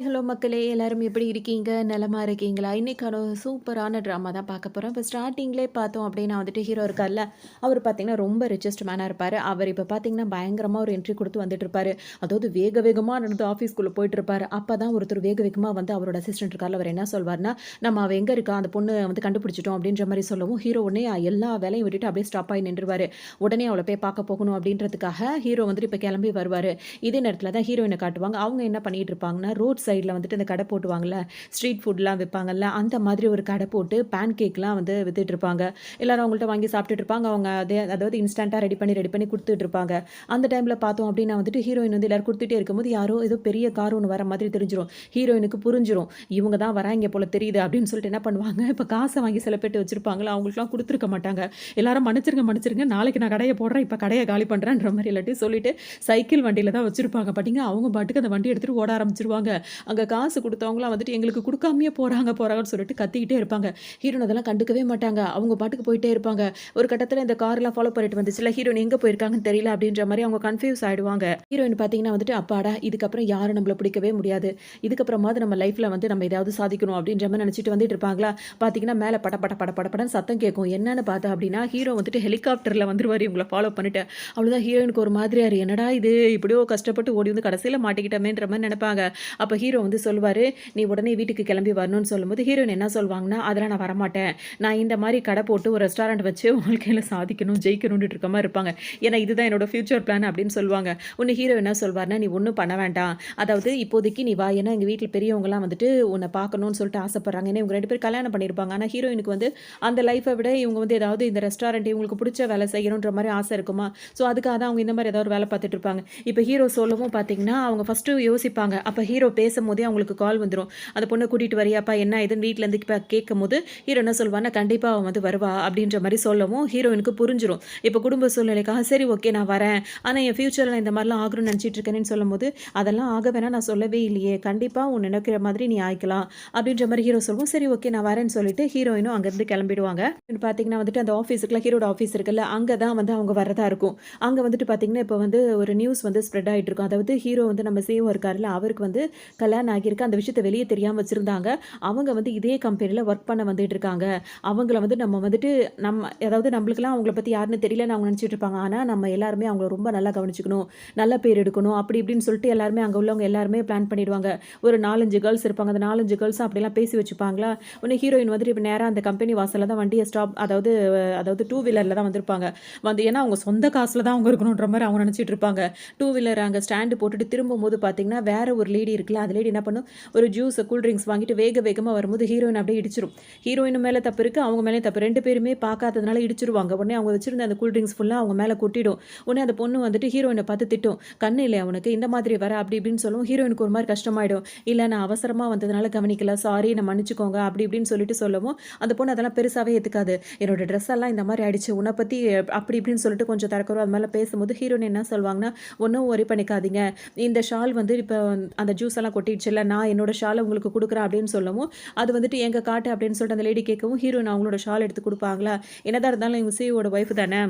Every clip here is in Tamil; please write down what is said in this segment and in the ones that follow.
ஹலோ மக்களே! எல்லாரும் எப்படி இருக்கீங்க? நலமா இருக்கீங்களா? இன்னைக்கான ஒரு சூப்பரான ட்ராமா தான் பார்க்க போறோம். இப்போ ஸ்டார்ட்டிங்லேயே பார்த்தோம் அப்படின்னா வந்துட்டு ஹீரோ இருக்கார்ல, அவர் பார்த்தீங்கன்னா ரொம்ப ரிச்சஸ்ட் மேனா இருப்பாரு. அவர் இப்போ பார்த்தீங்கன்னா பயங்கரமா ஒரு என்ட்ரி குடுத்து வந்துட்டுருப்பாரு. அதாவது வேக வேகமா நடந்து ஆஃபீஸ்க்குள்ள போயிட்டுருப்பாரு. அப்பதான் ஒருத்தர் வேக வேகமா வந்து அவரோட அசிஸ்டன்ட் இருக்கார்ல, அவர் என்ன சொல்வார்ன்னா, "நம்ம அவ எங்க இருக்கா? அந்த பொண்ணு வந்து கண்டுபிடிச்சுட்டோம்." அப்படின்ற மாரி சொல்லவும், ஹீரோ உடனே எல்லா வேலையும் விட்டுட்டு அப்படியே ஸ்டாப் ஆயி நின்றுவாரு. உடனே அவள போய் பார்க்க போகணும் அப்படின்றதுக்காக ஹீரோ வந்துட்டு இப்போ கிளம்பி வருவாரு. இதே நேரத்தில தான் ஹீரோயின காட்டுவாங்க. அவங்க என்ன பண்ணிட்டு இருப்பாங்கன்னா, ரோட் சைட்ல வந்துட்டு இந்த கடை போடுவாங்கல்ல, ஸ்ட்ரீட் ஃபுட்லாம் விப்பாங்கல்ல, அந்த மாதிரி ஒரு கடை போட்டு பேன் கேக்லாம் வந்து வித்துட்டு இருப்பாங்க. எல்லாரும் அவங்கள்ட்ட வாங்கி சாப்பிட்டுட்டு இருப்பாங்க. அவங்க அதாவது இன்ஸ்டன்ட்டா ரெடி பண்ணி குடுத்துட்டு இருப்பாங்க. அந்த டைம்ல பார்த்தோம் அப்டின்னா வந்துட்டு ஹீரோயின் வந்து எல்லாரும் குடுத்துட்டே இருக்கும்போது, யாரோ ஏதோ பெரிய கார் ஒண்ணு வர மாதிரி தெரிஞ்சிரும். ஹீரோயினுக்கு புரிஞ்சிரும். இவங்க தான் வராய்ங்க போல தெரியுது அப்டின்னு சொல்லிட்டு என்ன பண்ணுவாங்க, இப்ப காச வாங்கி சில பேர்ட்ட வச்சிருப்பாங்கல்ல, அவங்களுக்குலாம் குடுத்துருக்க மாட்டாங்க. எல்லாரும் மன்னிச்சிருங்க, மன்னிச்சிருங்க. நாளைக்கு நான் கடைய போடுறேன். இப்ப கடைய காலி பண்றேன்ற மாரி எல்லாத்தையும் சொல்லிட்டு சைக்கிள் வண்டியில தான் வச்சிருப்பாங்க. பாத்தீங்கன்னா, அவங்க பாட்டுக்கு அந்த வண்டி எடுத்துட்டு ஓட ஆரம்பிச்சுருவாங்க. அங்க காசு குடுத்தவங்கலாம் வந்துட்டு எங்களுக்கு குடுக்காமயே போறாங்கன்னு சொல்லிட்டு கத்திக்கிட்டே இருப்பாங்க. ஹீரோயின் அதெல்லாம் கண்டுக்கவே மாட்டாங்க. அவங்க பாட்டுக்கு போயிட்டே இருப்பாங்க. ஒரு கட்டத்தில இந்த கார்லாம் ஃபாலோ பண்ணிட்டு வந்துச்சுல்ல, ஹீரோயின் எங்க போயிருக்காங்கன்னு தெரியல அப்படின்ற மாரி அவங்க கன்ஃப்யூஸ் ஆயிடுவாங்க. ஹீரோயின் பார்த்தீங்கன்னா வந்துட்டு, அப்பாடா! இதுக்கப்புறம் யாரும் நம்மள பிடிக்கவே முடியாது. இதுக்கப்புறமாவது நம்ம லைஃப்ல வந்து நம்ம ஏதாவது சாதிக்கணும் அப்படின்ற மாரி நெனச்சுட்டு வந்துட்டு இருப்பாங்களா, பார்த்தீங்கன்னா மேல பட பட பட பட படன்னு சத்தம் கேட்கும். என்னன்னு பார்த்தா அப்படின்னா, ஹீரோ வந்துட்டு ஹெலிகாப்டர்ல வந்துருவாரு இவங்கள ஃபாலோ பண்ணிட்டு. அவ்வளோதான் ஹீரோயினுக்கு ஒரு மாதிரியா என்னடா இது! இப்படியோ கஷ்டப்பட்டு ஓடி வந்து கடைசியில மாட்டிக்கிட்டோமேன்ற மாரி நெனப்பாங்க. அப்ப ஹீரோ வந்து சொல்லுவாரு, "நீ உடனே வீட்டுக்கு கிளம்பி வரணும்னு" சொல்லும்போது, ஹீரோயின் என்ன சொல்வாங்கன்னா, "அதெல்லாம் நான் வரமாட்டேன். நான் இந்த மாரி கடை போட்டு ஒரு ரெஸ்டாரண்ட் வச்சு வாழ்க்கையில சாதிக்கணும், ஜெயிக்கணும்ன்ட்டு இருக்க மாரி இருப்பாங்க. ஏன்னா இதுதான் என்னோட ஃபியூச்சர் பிளான்" அப்படின்னு சொல்லுவாங்க. உடனே ஹீரோ என்ன சொல்வார்ன்னா, "நீ ஒண்ணும் பண்ண வேண்டாம். அதாவது இப்போதைக்கு நீ வா. ஏன்னா எங்க வீட்ல பெரியவங்கலாம் வந்துட்டு உன்ன பார்க்கணும்னு சொல்லிட்டு ஆசைப்படுறாங்க." ஏன்னா இவங்க 2 பேரும் கல்யாணம் பண்ணியிருப்பாங்க. ஆனா ஹீரோயினுக்கு வந்து அந்த லைஃப்ப விட இவங்க வந்து ஏதாவது இந்த ரெஸ்டாரண்ட் இவங்களுக்கு புடிச்ச வேலை செய்யணுன்ற மாரி ஆசை இருக்குமா, ஸோ அதுக்காக தான் அவங்க இந்த மாரி ஏதாவது ஒரு வேலை பார்த்துட்டு இருப்பாங்க. இப்ப ஹீரோ சொல்லவும் பார்த்தீங்கன்னா, அவங்க ஃபர்ஸ்ட்டு யோசிப்பாங்க. அப்ப ஹீரோ பேசும்போதே அவங்களுக்கு கால் வந்துரும். அந்த பொண்ண கூட்டிட்டு வரியாப்பா? என்ன ஏதுன்னு வீட்லருந்து கேட்கும்போது, ஹீரோ என்ன சொல்வார்ன்னா, "கண்டிப்பா அவ வந்து வருவா" அப்படின்ற மாரி சொல்லவும், ஹீரோயினுக்கு புரிஞ்சிரும். இப்ப குடும்ப சூழ்நிலைக்காக, "சரி ஓகே நான் வரேன். ஆனா என் ஃபியூச்சர்ல நான் இந்த மாரிலாம் ஆகணும்னு நெனச்சிட்டு இருக்கேனேன்னு" சொல்லும்போது, "அதெல்லாம் ஆக வேணாம் நான் சொல்லவே இல்லையே. கண்டிப்பா உன் நினைக்கிற மாதிரி நீ ஆயிக்கலாம்" அப்படின்ற மாரி ஹீரோ சொல்லவும், "சரி ஓகே நான் வரேன்னு" சொல்லிட்டு ஹீரோயினும் அங்கருந்து கிளம்பிடுவாங்க. பார்த்தீங்கன்னா வந்துட்டு அந்த ஆஃபீஸுக்குலாம் ஹீரோட ஆஃபீஸ் இருக்குல்ல, அங்க தான் வந்து அவங்க வரதா இருக்கும். அங்க வந்துட்டு பார்த்தீங்கன்னா, இப்ப வந்து ஒரு நியூஸ் வந்து ஸ்ப்ரெட் ஆயிட்டு இருக்கும். அதாவது ஹீரோ வந்து நம்ம சிஇஓ இருக்கார்ல, அவருக்கு வந்து கல்யாணம் ஆகியிருக்கு. அந்த விஷயத்த வெளிய தெரியாம வச்சிருந்தாங்க. அவங்க வந்து இதே கம்பெனில ஒர்க் பண்ண வந்துட்டு இருக்காங்க. அவங்கள வந்து நம்ம வந்துட்டு அதாவது நம்மளுக்கெல்லாம் அவங்கள பத்தி யாருன்னு தெரியலன்னு அவங்க நினைச்சிட்டு இருப்பாங்க. ஆனா, நம்ம எல்லாருமே அவங்கள ரொம்ப நல்லா கவனிச்சுக்கணும். நல்ல பேர் எடுக்கணும். அப்படி இப்படின்னு சொல்லிட்டு எல்லாருமே அங்க உள்ளவங்க எல்லாருமே பிளான் பண்ணிடுவாங்க. ஒரு 4, 5 கேர்ள்ஸ் இருப்பாங்க. அந்த 4, 5 கேர்ள்ஸும் அப்படிலாம் பேசி வச்சுப்பாங்களா, உடனே ஹீரோயின் வந்துட்டு இப்ப நேரா அந்த கம்பெனி வாசல்ல தான் வண்டிய ஸ்டாப் அதாவது 2 வீலர்ல தான் வந்திருப்பாங்க. வந்து ஏன்னா அவங்க சொந்த காசுல தான் அவங்க இருக்கணுன்ற மாரி அவங்க நினைச்சிட்டு இருப்பாங்க. 2 வீலர் அங்க ஸ்டாண்ட் போட்டுட்டு திரும்பும்போது பார்த்தீங்கன்னா, வேற ஒரு லேடி இருக்குல்ல, அந்த லேடி என்ன பண்ணும், ஒரு கூல் ட்ரிங்க்ஸ் வாங்கிட்டு வேக வேகமா வரும்போது ஹீரோயின் அப்படியே இடிச்சிரும். ஹீரோயின் மேல தப்பு இருக்கு, அவங்க மேலயும் தப்பு. 2 பேருமே பார்க்காததுனால இடிச்சிருவாங்க. உடனே அவங்க வச்சிருந்த அந்த கூல் ட்ரிங்க்ஸ் ஃபுல்லா அவங்க மேல கொட்டிடும். உடனே அந்த பொண்ணு வந்துட்டு ஹீரோயின பார்த்து திட்டும். "கண்ணு இல்லையா உனக்கு? இந்த மாதிரி வர" அப்படி இப்படின்னு சொல்லவும் ஹீரோயினுக்கு ஒரு மாரி கஷ்டமாயிடும். "இல்ல நான் அவசரமா வந்ததுனால கவனிக்கல. சாரி என்ன மன்னிச்சுக்கோங்க" அப்படி இப்படின்னு சொல்லிட்டு சொல்லவும், அந்த பொண்ணு அதெல்லாம் பெருசாவே ஏத்துக்காது. "என்னோட ட்ரெஸ் எல்லாம் இந்த மாரி ஆயிடுச்சு. உன்ன பத்தி அப்படி இப்படின்னு சொல்லிட்டு கொஞ்சம் தரக்குறைவா அது மேல பேசும்போது ஹீரோயின் என்ன சொல்வாங்கன்னா, "ஒண்ணும் வொரி பண்ணிக்காதீங்க. இந்த ஷால் வந்து இப்ப அந்த ஜூஸ் எல்லாம் கொட்டிடுச்சுல்ல, நான் என்னோட ஷால உங்களுக்கு குடுக்குறேன்" அப்படின்னு சொல்லவும், அது வந்துட்டு "எங்க காட்டு" அப்படின்னு சொல்லிட்டு அந்த லேடி கேட்கவும், ஹீரோயின் அவங்களோட ஷால் எடுத்து குடுப்பாங்களா, என்னதான் இருந்தாலும் இவங்க சிஇஓட ஒய்ஃப் தானே.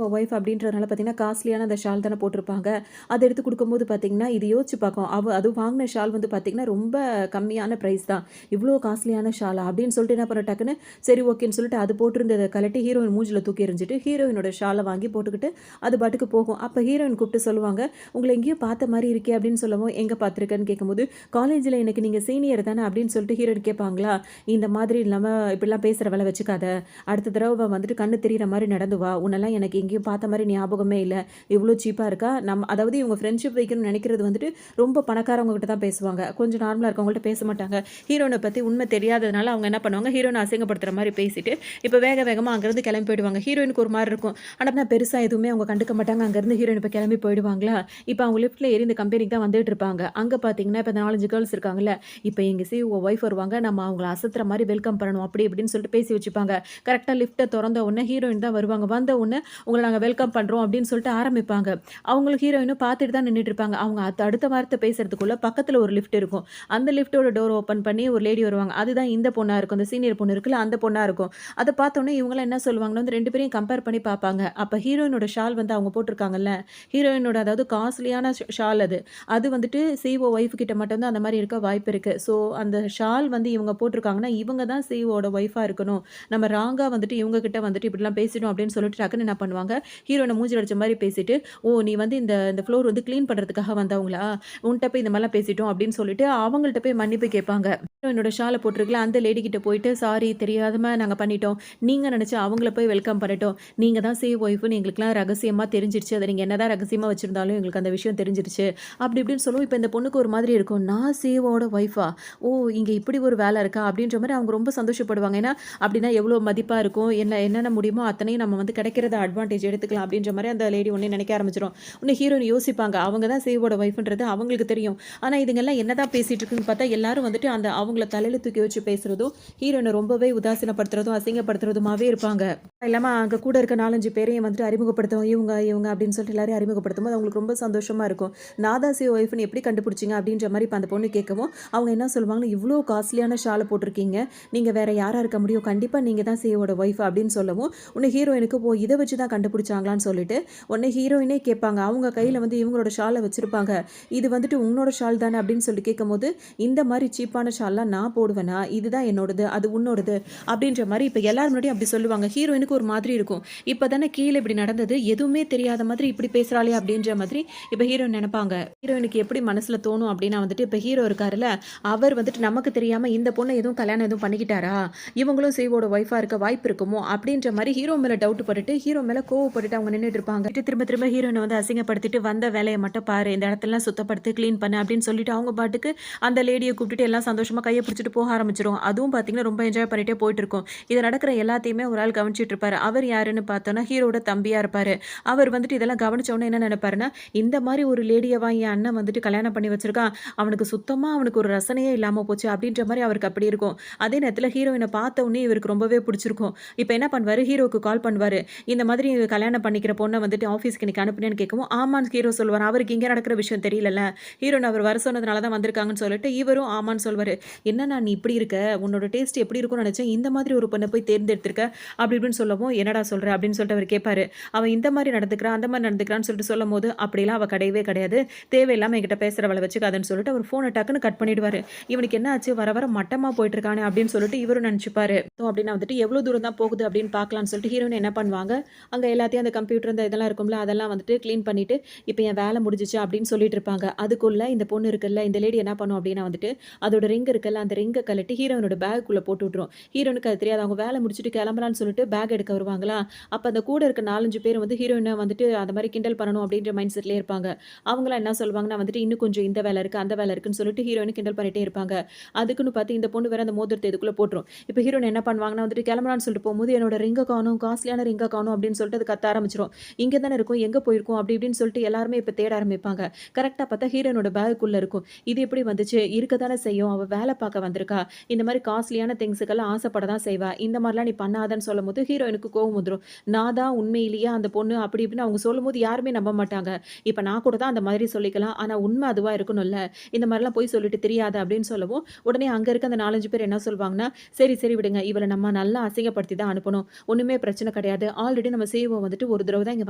ஒய்ஃப் அப்படின்றதுனால பார்த்தீங்கன்னா, காஸ்ட்லியான அந்த ஷால் தானே போட்டிருப்பாங்க. அத எடுத்து குடுக்கும்போது பார்த்தீங்கன்னா, இது யோசிச்சு பார்க்கும். அதுவும் வாங்குன ஷால் வந்து பார்த்தீங்கன்னா, ரொம்ப கம்மியான பிரைஸ் தான். "இவ்ளோ காஸ்ட்லியான ஷாலா?" அப்படின்னு சொல்லிட்டு என்ன பண்ண டக்குன்னு, சரி ஓகேன்னு சொல்லிட்டு அது போட்டிருந்தத கழட்டி ஹீரோயின் மூஞ்சில தூக்கி எறிஞ்சிட்டு, ஹீரோயினோட ஷால வாங்கி போட்டுக்கிட்டு, அது பாட்டுக்கு போகும். அப்ப ஹீரோயின் கூப்பிட்டு சொல்லுவாங்க, "உங்கள எங்கேயோ பார்த்த மாரி இருக்கே" அப்படின்னு சொல்லவும், "எங்க பார்த்துருக்கன்னு?" கேட்கும்போது, "காலேஜ்ல எனக்கு நீங்க சீனியர் தானே" அப்படின்னு சொல்லிட்டு ஹீரோயின் கேட்பாங்களா, "இந்த மாதிரி இல்லாம இப்படிலாம் பேசுற வேல வச்சுக்காத. அடுத்த தடவ வந்துட்டு கண்ணு தெரியிற மாரி நடந்து வா. உன்னெல்லாம் எனக்கு எங்கேயும் பார்த்த மாரி ஞாபகமே இல்ல. இவ்ளோ சீப்பா இருக்கா?" அதாவது இவங்க ஃப்ரெண்ட்ஷிப் வைக்கணும்னு நெனைக்கிறது வந்துட்டு ரொம்ப பணக்காரவங்க கிட்ட தான் பேசுவாங்க. கொஞ்சம் நார்மலா இருக்கவங்கள்ட்ட பேச மாட்டாங்க. ஹீரோயின பத்தி உண்மை தெரியாததுனால அவங்க என்ன பண்ணுவாங்க, ஹீரோயின அசிங்கப்படுத்துற மாரி பேசிட்டு, இப்ப வேக வேகமா அங்கருந்து கிளம்பி போயிடுவாங்க. ஹீரோயினுக்கு ஒரு மாரி இருக்கும். ஆனா பெருசா எதுவுமே அவங்க கண்டுக்க மாட்டாங்க. அங்கருந்து ஹீரோயின் இப்ப கிளம்பி போயிடுவாங்களா, இப்ப அவங்க லிஃப்ட்ல ஏறி இந்த கம்பெனிக்கு தான் வந்துட்டு இருப்பாங்க. அங்க பார்த்தீங்கன்னா, இப்ப 4, 5 கேர்ள்ஸ் இருக்காங்கல்ல, இப்ப எங்க சிஇஓ ஒய்ஃப் வருவாங்க. நம்ம அவங்கள அசத்துற மாரி வெல்கம் பண்ணணும். அப்படி இப்படின்னு சொல்லிட்டு பேசி வச்சுப்பாங்க. கரெக்ட்டா லிஃப்ட்ட தொறந்த உடனே ஹீரோயின் தான் வருவாங்க. வந்த உடனே உங்கள நாங்க வெல்கம் பண்றோம் அப்படின்னு சொல்லிட்டு ஆரம்பிப்பாங்க. அவங்களும் ஹீரோயினும் பார்த்துட்டு தான் நின்னுட்டு இருப்பாங்க. அவங்க அடுத்த வார்த்தை பேசுறதுக்குள்ள பக்கத்துல ஒரு லிஃப்ட் இருக்கும். அந்த லிஃப்ட்டோட டோர் ஓப்பன் பண்ணி ஒரு லேடி வருவாங்க. அதுதான் இந்த பொண்ணா இருக்கும். அந்த சீனியர் பொண்ணு இருக்குல்ல, அந்த பொண்ணா இருக்கும். அத பார்த்தோனே இவங்கலாம் என்ன சொல்லுவாங்கன்னா, வந்து 2 பேரையும் கம்பேர் பண்ணி பார்ப்பாங்க. அப்ப ஹீரோயினோட ஷால் வந்து அவங்க போட்டிருக்காங்கல்ல, ஹீரோயினோட அதாவது காஸ்ட்லியான ஷால் அது. அது வந்துட்டு சிஇஓ ஒய்ஃப் கிட்ட மட்டும் தான் அந்த மாரி இருக்க வாய்ப்பு இருக்கு. ஸோ அந்த ஷால் வந்து இவங்க போட்டிருக்காங்கன்னா, இவங்க தான் சிஇஓவோட ஒய்ஃபா இருக்கணும். நம்ம ராங்கா வந்துட்டு இவங்க கிட்ட வந்துட்டு இப்படிலாம் பேசிட்டோம் அப்படின்னு சொல்லிட்டு டக்குன்னு என்ன பண்ணுவாங்க, ஹீரோயின மூஞ்சில அடிச்ச மாரி பேசிட்டு, "ஓ! நீ வந்து இந்த இந்த ஃப்ளோர் வந்து கிளீன் பண்றதுக்காக வந்தவங்களா? உன்ட்ட போய் இந்த மாரிலாம் பேசிட்டோம்" அப்படின்னு சொல்லிட்டு அவங்கள்ட்ட போய் மன்னிப்பு கேட்பாங்க. ஹீரோயினோட ஷால போட்டிருக்குல்ல, அந்த லேடி கிட்ட போயிட்டு, "சாரி தெரியாம நாங்க பண்ணிட்டோம். நீங்க நெனச்சு அவங்கள போய் வெல்கம் பண்ணட்டும். நீங்க தான் ஒய்ஃப்ன்னு எங்களுக்கெல்லாம் ரகசியமா தெரிஞ்சிருச்சு. அத நீங்க என்னதான் ரகசியமா வச்சிருந்தாலும் எங்களுக்கு அந்த விஷயம் தெரிஞ்சிருச்சு." அப்படி இப்படின்னு சொல்லவும், இப்ப இந்த பொண்ணுக்கு ஒரு மாதிரி இருக்கும். நான் சிஇஓவோட ஒய்ஃபா? ஓ! இங்க இப்படி ஒரு வேலை இருக்கா? அப்படின்ற மாரி அவங்க ரொம்ப சந்தோஷப்படுவாங்க. ஏன்னா, அப்படின்னா எவ்வளோ மதிப்பா இருக்கும். என்னென்ன முடியுமோ அத்தனையும் நம்ம வந்து கிடைக்கிறத அட்வான்டேஜ் எடுத்துக்கலாம் அப்படின்ற மாரி அந்த லேடி உடனே நினைக்க ஆரம்பிச்சுரும். உடனே ஹீரோயின் யோசிப்பாங்க. அவங்க தான் சிஇஓவோட ஒய்ஃப்ன்றது அவங்களுக்கு தெரியும். ஆனா இதுங்கலாம் என்னதான் பேசிட்டு இருக்குன்னு பார்த்தா, எல்லாரும் வந்துட்டு அந்த அவங்கள தலையில தூக்கி வச்சு பேசுறதும், ஹீரோயின ரொம்பவே உதாசீனப்படுத்துறதும், அசிங்கப்படுத்துறதுமாவே இருப்பாங்க. இல்லாம அங்க கூட இருக்க 4, 5 பேரையும் வந்துட்டு அறிமுகப்படுத்துவோம். இவங்க, இவங்க அப்படின்னு சொல்லிட்டு எல்லாரையும் அறிமுகப்படுத்தும்போது அவங்களுக்கு ரொம்ப சந்தோஷமா இருக்கும். நான் தான் ஒய்ஃப்ன்னு எப்படி கண்டுபிடிச்சீங்க? அப்படின்ற மாரி இப்ப அந்த பொண்ணு கேட்கவும், அவங்க என்ன சொல்லுவாங்கன்னா, "இவ்ளோ காஸ்ட்லியான ஷால போட்டிருக்கீங்க. நீங்க வேற யாரா இருக்க முடியும்? கண்டிப்பா நீங்க தான் சிஇஓவோட ஒய்ஃப்" அப்படின்னு சொல்லவும், உடனே ஹீரோயினுக்கு ஓ! இத வச்சு தான் கண்டுபிடிச்சாங்களான்னு சொல்லிட்டு, உடனே ஹீரோயினே கேட்பாங்க. அவங்க கையில வந்து இவங்களோட ஷால வச்சிருப்பாங்க. "இது வந்துட்டு உன்னோட ஷால் தானே?" அப்படின்னு சொல்லி கேட்கும்போது, "இந்த மாரி சீப்பான ஷால்லாம் நான் போடுவேனா? இதுதான் என்னோடது. அது உன்னோடது." அப்படின்ற மாரி இப்ப எல்லார் முன்னாடியும் அப்படி சொல்லுவாங்க. ஹீரோயினுக்கு ஒரு மாதிரி இருக்கும். இப்ப தானே கீழ இப்படி நடந்தது. எதுவுமே தெரியாத மாதிரி இப்படி பேசுறாளே அப்படின்ற மாதிரி இப்ப ஹீரோயின் நெனப்பாங்க. ஹீரோயினுக்கு எப்படி மனசுல தோணும் அப்படின்னா வந்துட்டு, இப்ப ஹீரோ இருக்காருல்ல, அவர் வந்துட்டு நமக்கு தெரியாம இந்த பொண்ண எதுவும் கல்யாணம் எதுவும் பண்ணிக்கிட்டாரா? இவங்களும் சிஇஓவோட ஒய்ஃபா இருக்க வாய்ப்பு இருக்குமோ? அப்படின்ற மாரி ஹீரோ மேல டவுட் பட்டுட்டு, ஹீரோ மேல கோவப்பட்டுட்டு அவங்க நின்னுட்டு இருப்பாங்க. திரும்ப திரும்ப ஹீரோயின வந்து அசிங்கப்படுத்திட்டு, "வந்த வேலைய மட்டும் பாரு. இந்த இடத்தெல்லாம் சுத்தப்படுத்து, கிளீன் பண்ணு" அப்படின்னு சொல்லிட்டு அவங்க பாட்டுக்கு அந்த லேடிய கூப்பிட்டுட்டு எல்லாம் சந்தோஷமா கைய பிடிச்சுட்டு போக ஆரம்பிச்சுரும். அதுவும் பார்த்தீங்கன்னா, ரொம்ப என்ஜாய் பண்ணிட்டே போயிட்டுருக்கும். இது நடக்கிற எல்லாத்தையுமே ஒரு ஆள் கவனிச்சுட்டு இருப்பாரு. அவர் யாருன்னு பார்த்தோம்னா, ஹீரோவோட தம்பியா இருப்பாரு. அவர் வந்துட்டு இதெல்லாம் கவனிச்ச உடனே என்ன நெனைப்பாருன்னா, இந்த மாரி ஒரு லேடியவா என் அண்ணன் வந்துட்டு கல்யாணம் பண்ணி வச்சிருக்கான். அவனுக்கு ஒரு ரசனையே இல்லாம போச்சு அப்படின்ற மாரி அவருக்கு அப்படி இருக்கும். அதே நேரத்தில ஹீரோயின பார்த்த உடனே இவருக்கு ரொம்பவே பிடிச்சிருக்கும். இப்ப என்ன பண்ணுவாரு, ஹீரோவுக்கு கால் பண்ணுவாரு. இந்த மாதிரி கல்யாணம் பண்ணிக்கிற பொண்ண வந்துட்டு ஆஃபீஸ்க்கு இன்னைக்கு அனுப்புனேன்னு கேட்கவும், ஆமான்னு ஹீரோ சொல்லுவாரு. அவருக்கு இங்க நடக்கிற விஷயம் தெரியலல்ல. ஹீரோயின் அவர் வர சொன்னதுனால தான் வந்திருக்காங்கன்னு சொல்லிட்டு, இவரும் ஆமான்னு சொல்வாரு. "என்னண்ணா நீ இப்படி இருக்க? உன்னோட டேஸ்ட் எப்படி இருக்கும்னு நெனச்சேன். இந்த மாதிரி ஒரு பொண்ண போய் தேர்ந்தெடுத்திருக்க." அப்படி இப்படின்னு சொல்லவும், "என்னடா சொல்ற?" அப்படின்னு சொல்லிட்டு அவரு கேட்பாரு. "அவ இந்த மாரி நடந்துக்கிறா, அந்த மாரி நடந்துக்கிறான்னு" சொல்லிட்டு சொல்லும்போது, "அப்படிலாம் அவ கிடையவே கிடையாது. தேவையில்லாம என்கிட்ட பேசுறவள வச்சுக்காதன்னு" சொல்லிட்டு அவர் ஃபோன டக்குன்னு கட் பண்ணிடுவாரு. இவனுக்கு என்ன ஆச்சு? வர வர மட்டமா போயிட்டுருக்கானே அப்படின்னு சொல்லிட்டு இவரும் நெனச்சுப்பாரு. அப்படின்னா வந்துட்டு எவ்வளோ தூரம் தான் போகுது அப்படின்னு பார்க்கலான்னு சொல்லிட்டு ஹீரோயின் என்ன பண்ணுவாங்க, அங்க எல்லாத்தையும் அந்த கம்ப்யூட்டர் இந்த இதெல்லாம் இருக்கும்ல, அதெல்லாம் வந்துட்டு கிளீன் பண்ணிட்டு, "இப்ப என் வேலை முடிஞ்சுச்சு" அப்படின்னு சொல்லிட்டு இருப்பாங்க. அதுக்குள்ள இந்த பொண்ணு இருக்குல்ல, இந்த லேடி என்ன பண்ணும் அப்படின்னா வந்துட்டு, அதோட ரிங் இருக்குல்ல, அந்த ரிங்க கழட்டி ஹீரோயினோட பேக்குள்ள போட்டு விட்டுரும். ஹீரோயினுக்கு அது தெரியாது. அவங்க வேலை முடிச்சுட்டு கிளம்பலான்னு சொல்லிட்டு பேக் எடுக்க வருவாங்களா, அப்ப அந்த கூட இருக்க 4, 5 பேர் வந்து ஹீரோயின வந்துட்டு அந்த மாரி கிண்டல் பண்ணணும் அப்படின்ற மைண்ட் செட்லயே இருப்பாங்க. அவங்கலாம் என்ன சொல்லுவாங்கன்னா வந்துட்டு, "இன்னும் கொஞ்சம் இந்த வேலை இருக்கு, அந்த வேலை இருக்குன்னு" சொல்லிட்டு ஹீரோயின கிண்டல் பண்ணிட்டே இருப்பாங்க. அதுக்குன்னு பார்த்து இந்த பொண்ணு வேற அந்த மோதிரத்த இதுக்குள்ள போட்டுரும். இப்ப ஹீரோயின் என்ன பண்ணுவாங்கன்னா வந்துட்டு கிளம்பலான்னு சொல்லிட்டு போகும்போது, "என்னோட ரிங்க காணோம், காஸ்ட்லியான ரிங்க காணோம்" அப்படின்னு சொல்லிட்டு அது கத்த ஆரம்பிச்சுரும். "இங்க தானே இருக்கும், எங்க போயிருக்கும்?" அப்படி இப்படின்னு சொல்லிட்டு எல்லாருமே இப்ப தேட ஆரம்பிப்பாங்க. கரெக்ட்டா பார்த்தா ஹீரோயினோட பேக்குள்ள இருக்கும். "இது எப்படி வந்துச்சு? இருக்க தானே செய்யும். அவ வேலை பார்க்க வந்திருக்கா. இந்த மாரி காஸ்ட்லியான திங்ஸுக்கெல்லாம் ஆசைப்பட தான் செய்வா. இந்த மாரிலாம் நீ பண்ணாதன்னு" சொல்லும்போது ஹீரோயினுக்கு கோவம் வந்துரும். நான் தான் உண்மையிலேயே அந்த பொண்ணு அப்படி இப்படின்னு அவங்க சொல்லும்போது யாருமே நம்ப மாட்டாங்க. இப்ப நான் கூட தான் அந்த மாதிரி சொல்லிக்கலாம். ஆனா உண்மை அதுவா இருக்கணும்ல. இந்த மாரிலாம் பொய் சொல்லிட்டு திரியாத அப்படின்னு சொல்லவும், உடனே அங்க இருக்க அந்த 4, 5 பேர் என்ன சொல்வாங்கன்னா, "சரி, சரி விடுங்க. இவள நம்ம நல்லா அசிங்கப்படுத்தி தான் அனுப்பணும். ஒண்ணுமே பிரச்சனை கிடையாது. ஆல்ரெடி நம்ம சிஇஓ வந்துட்டு ஒரு தடவ தான் இங்க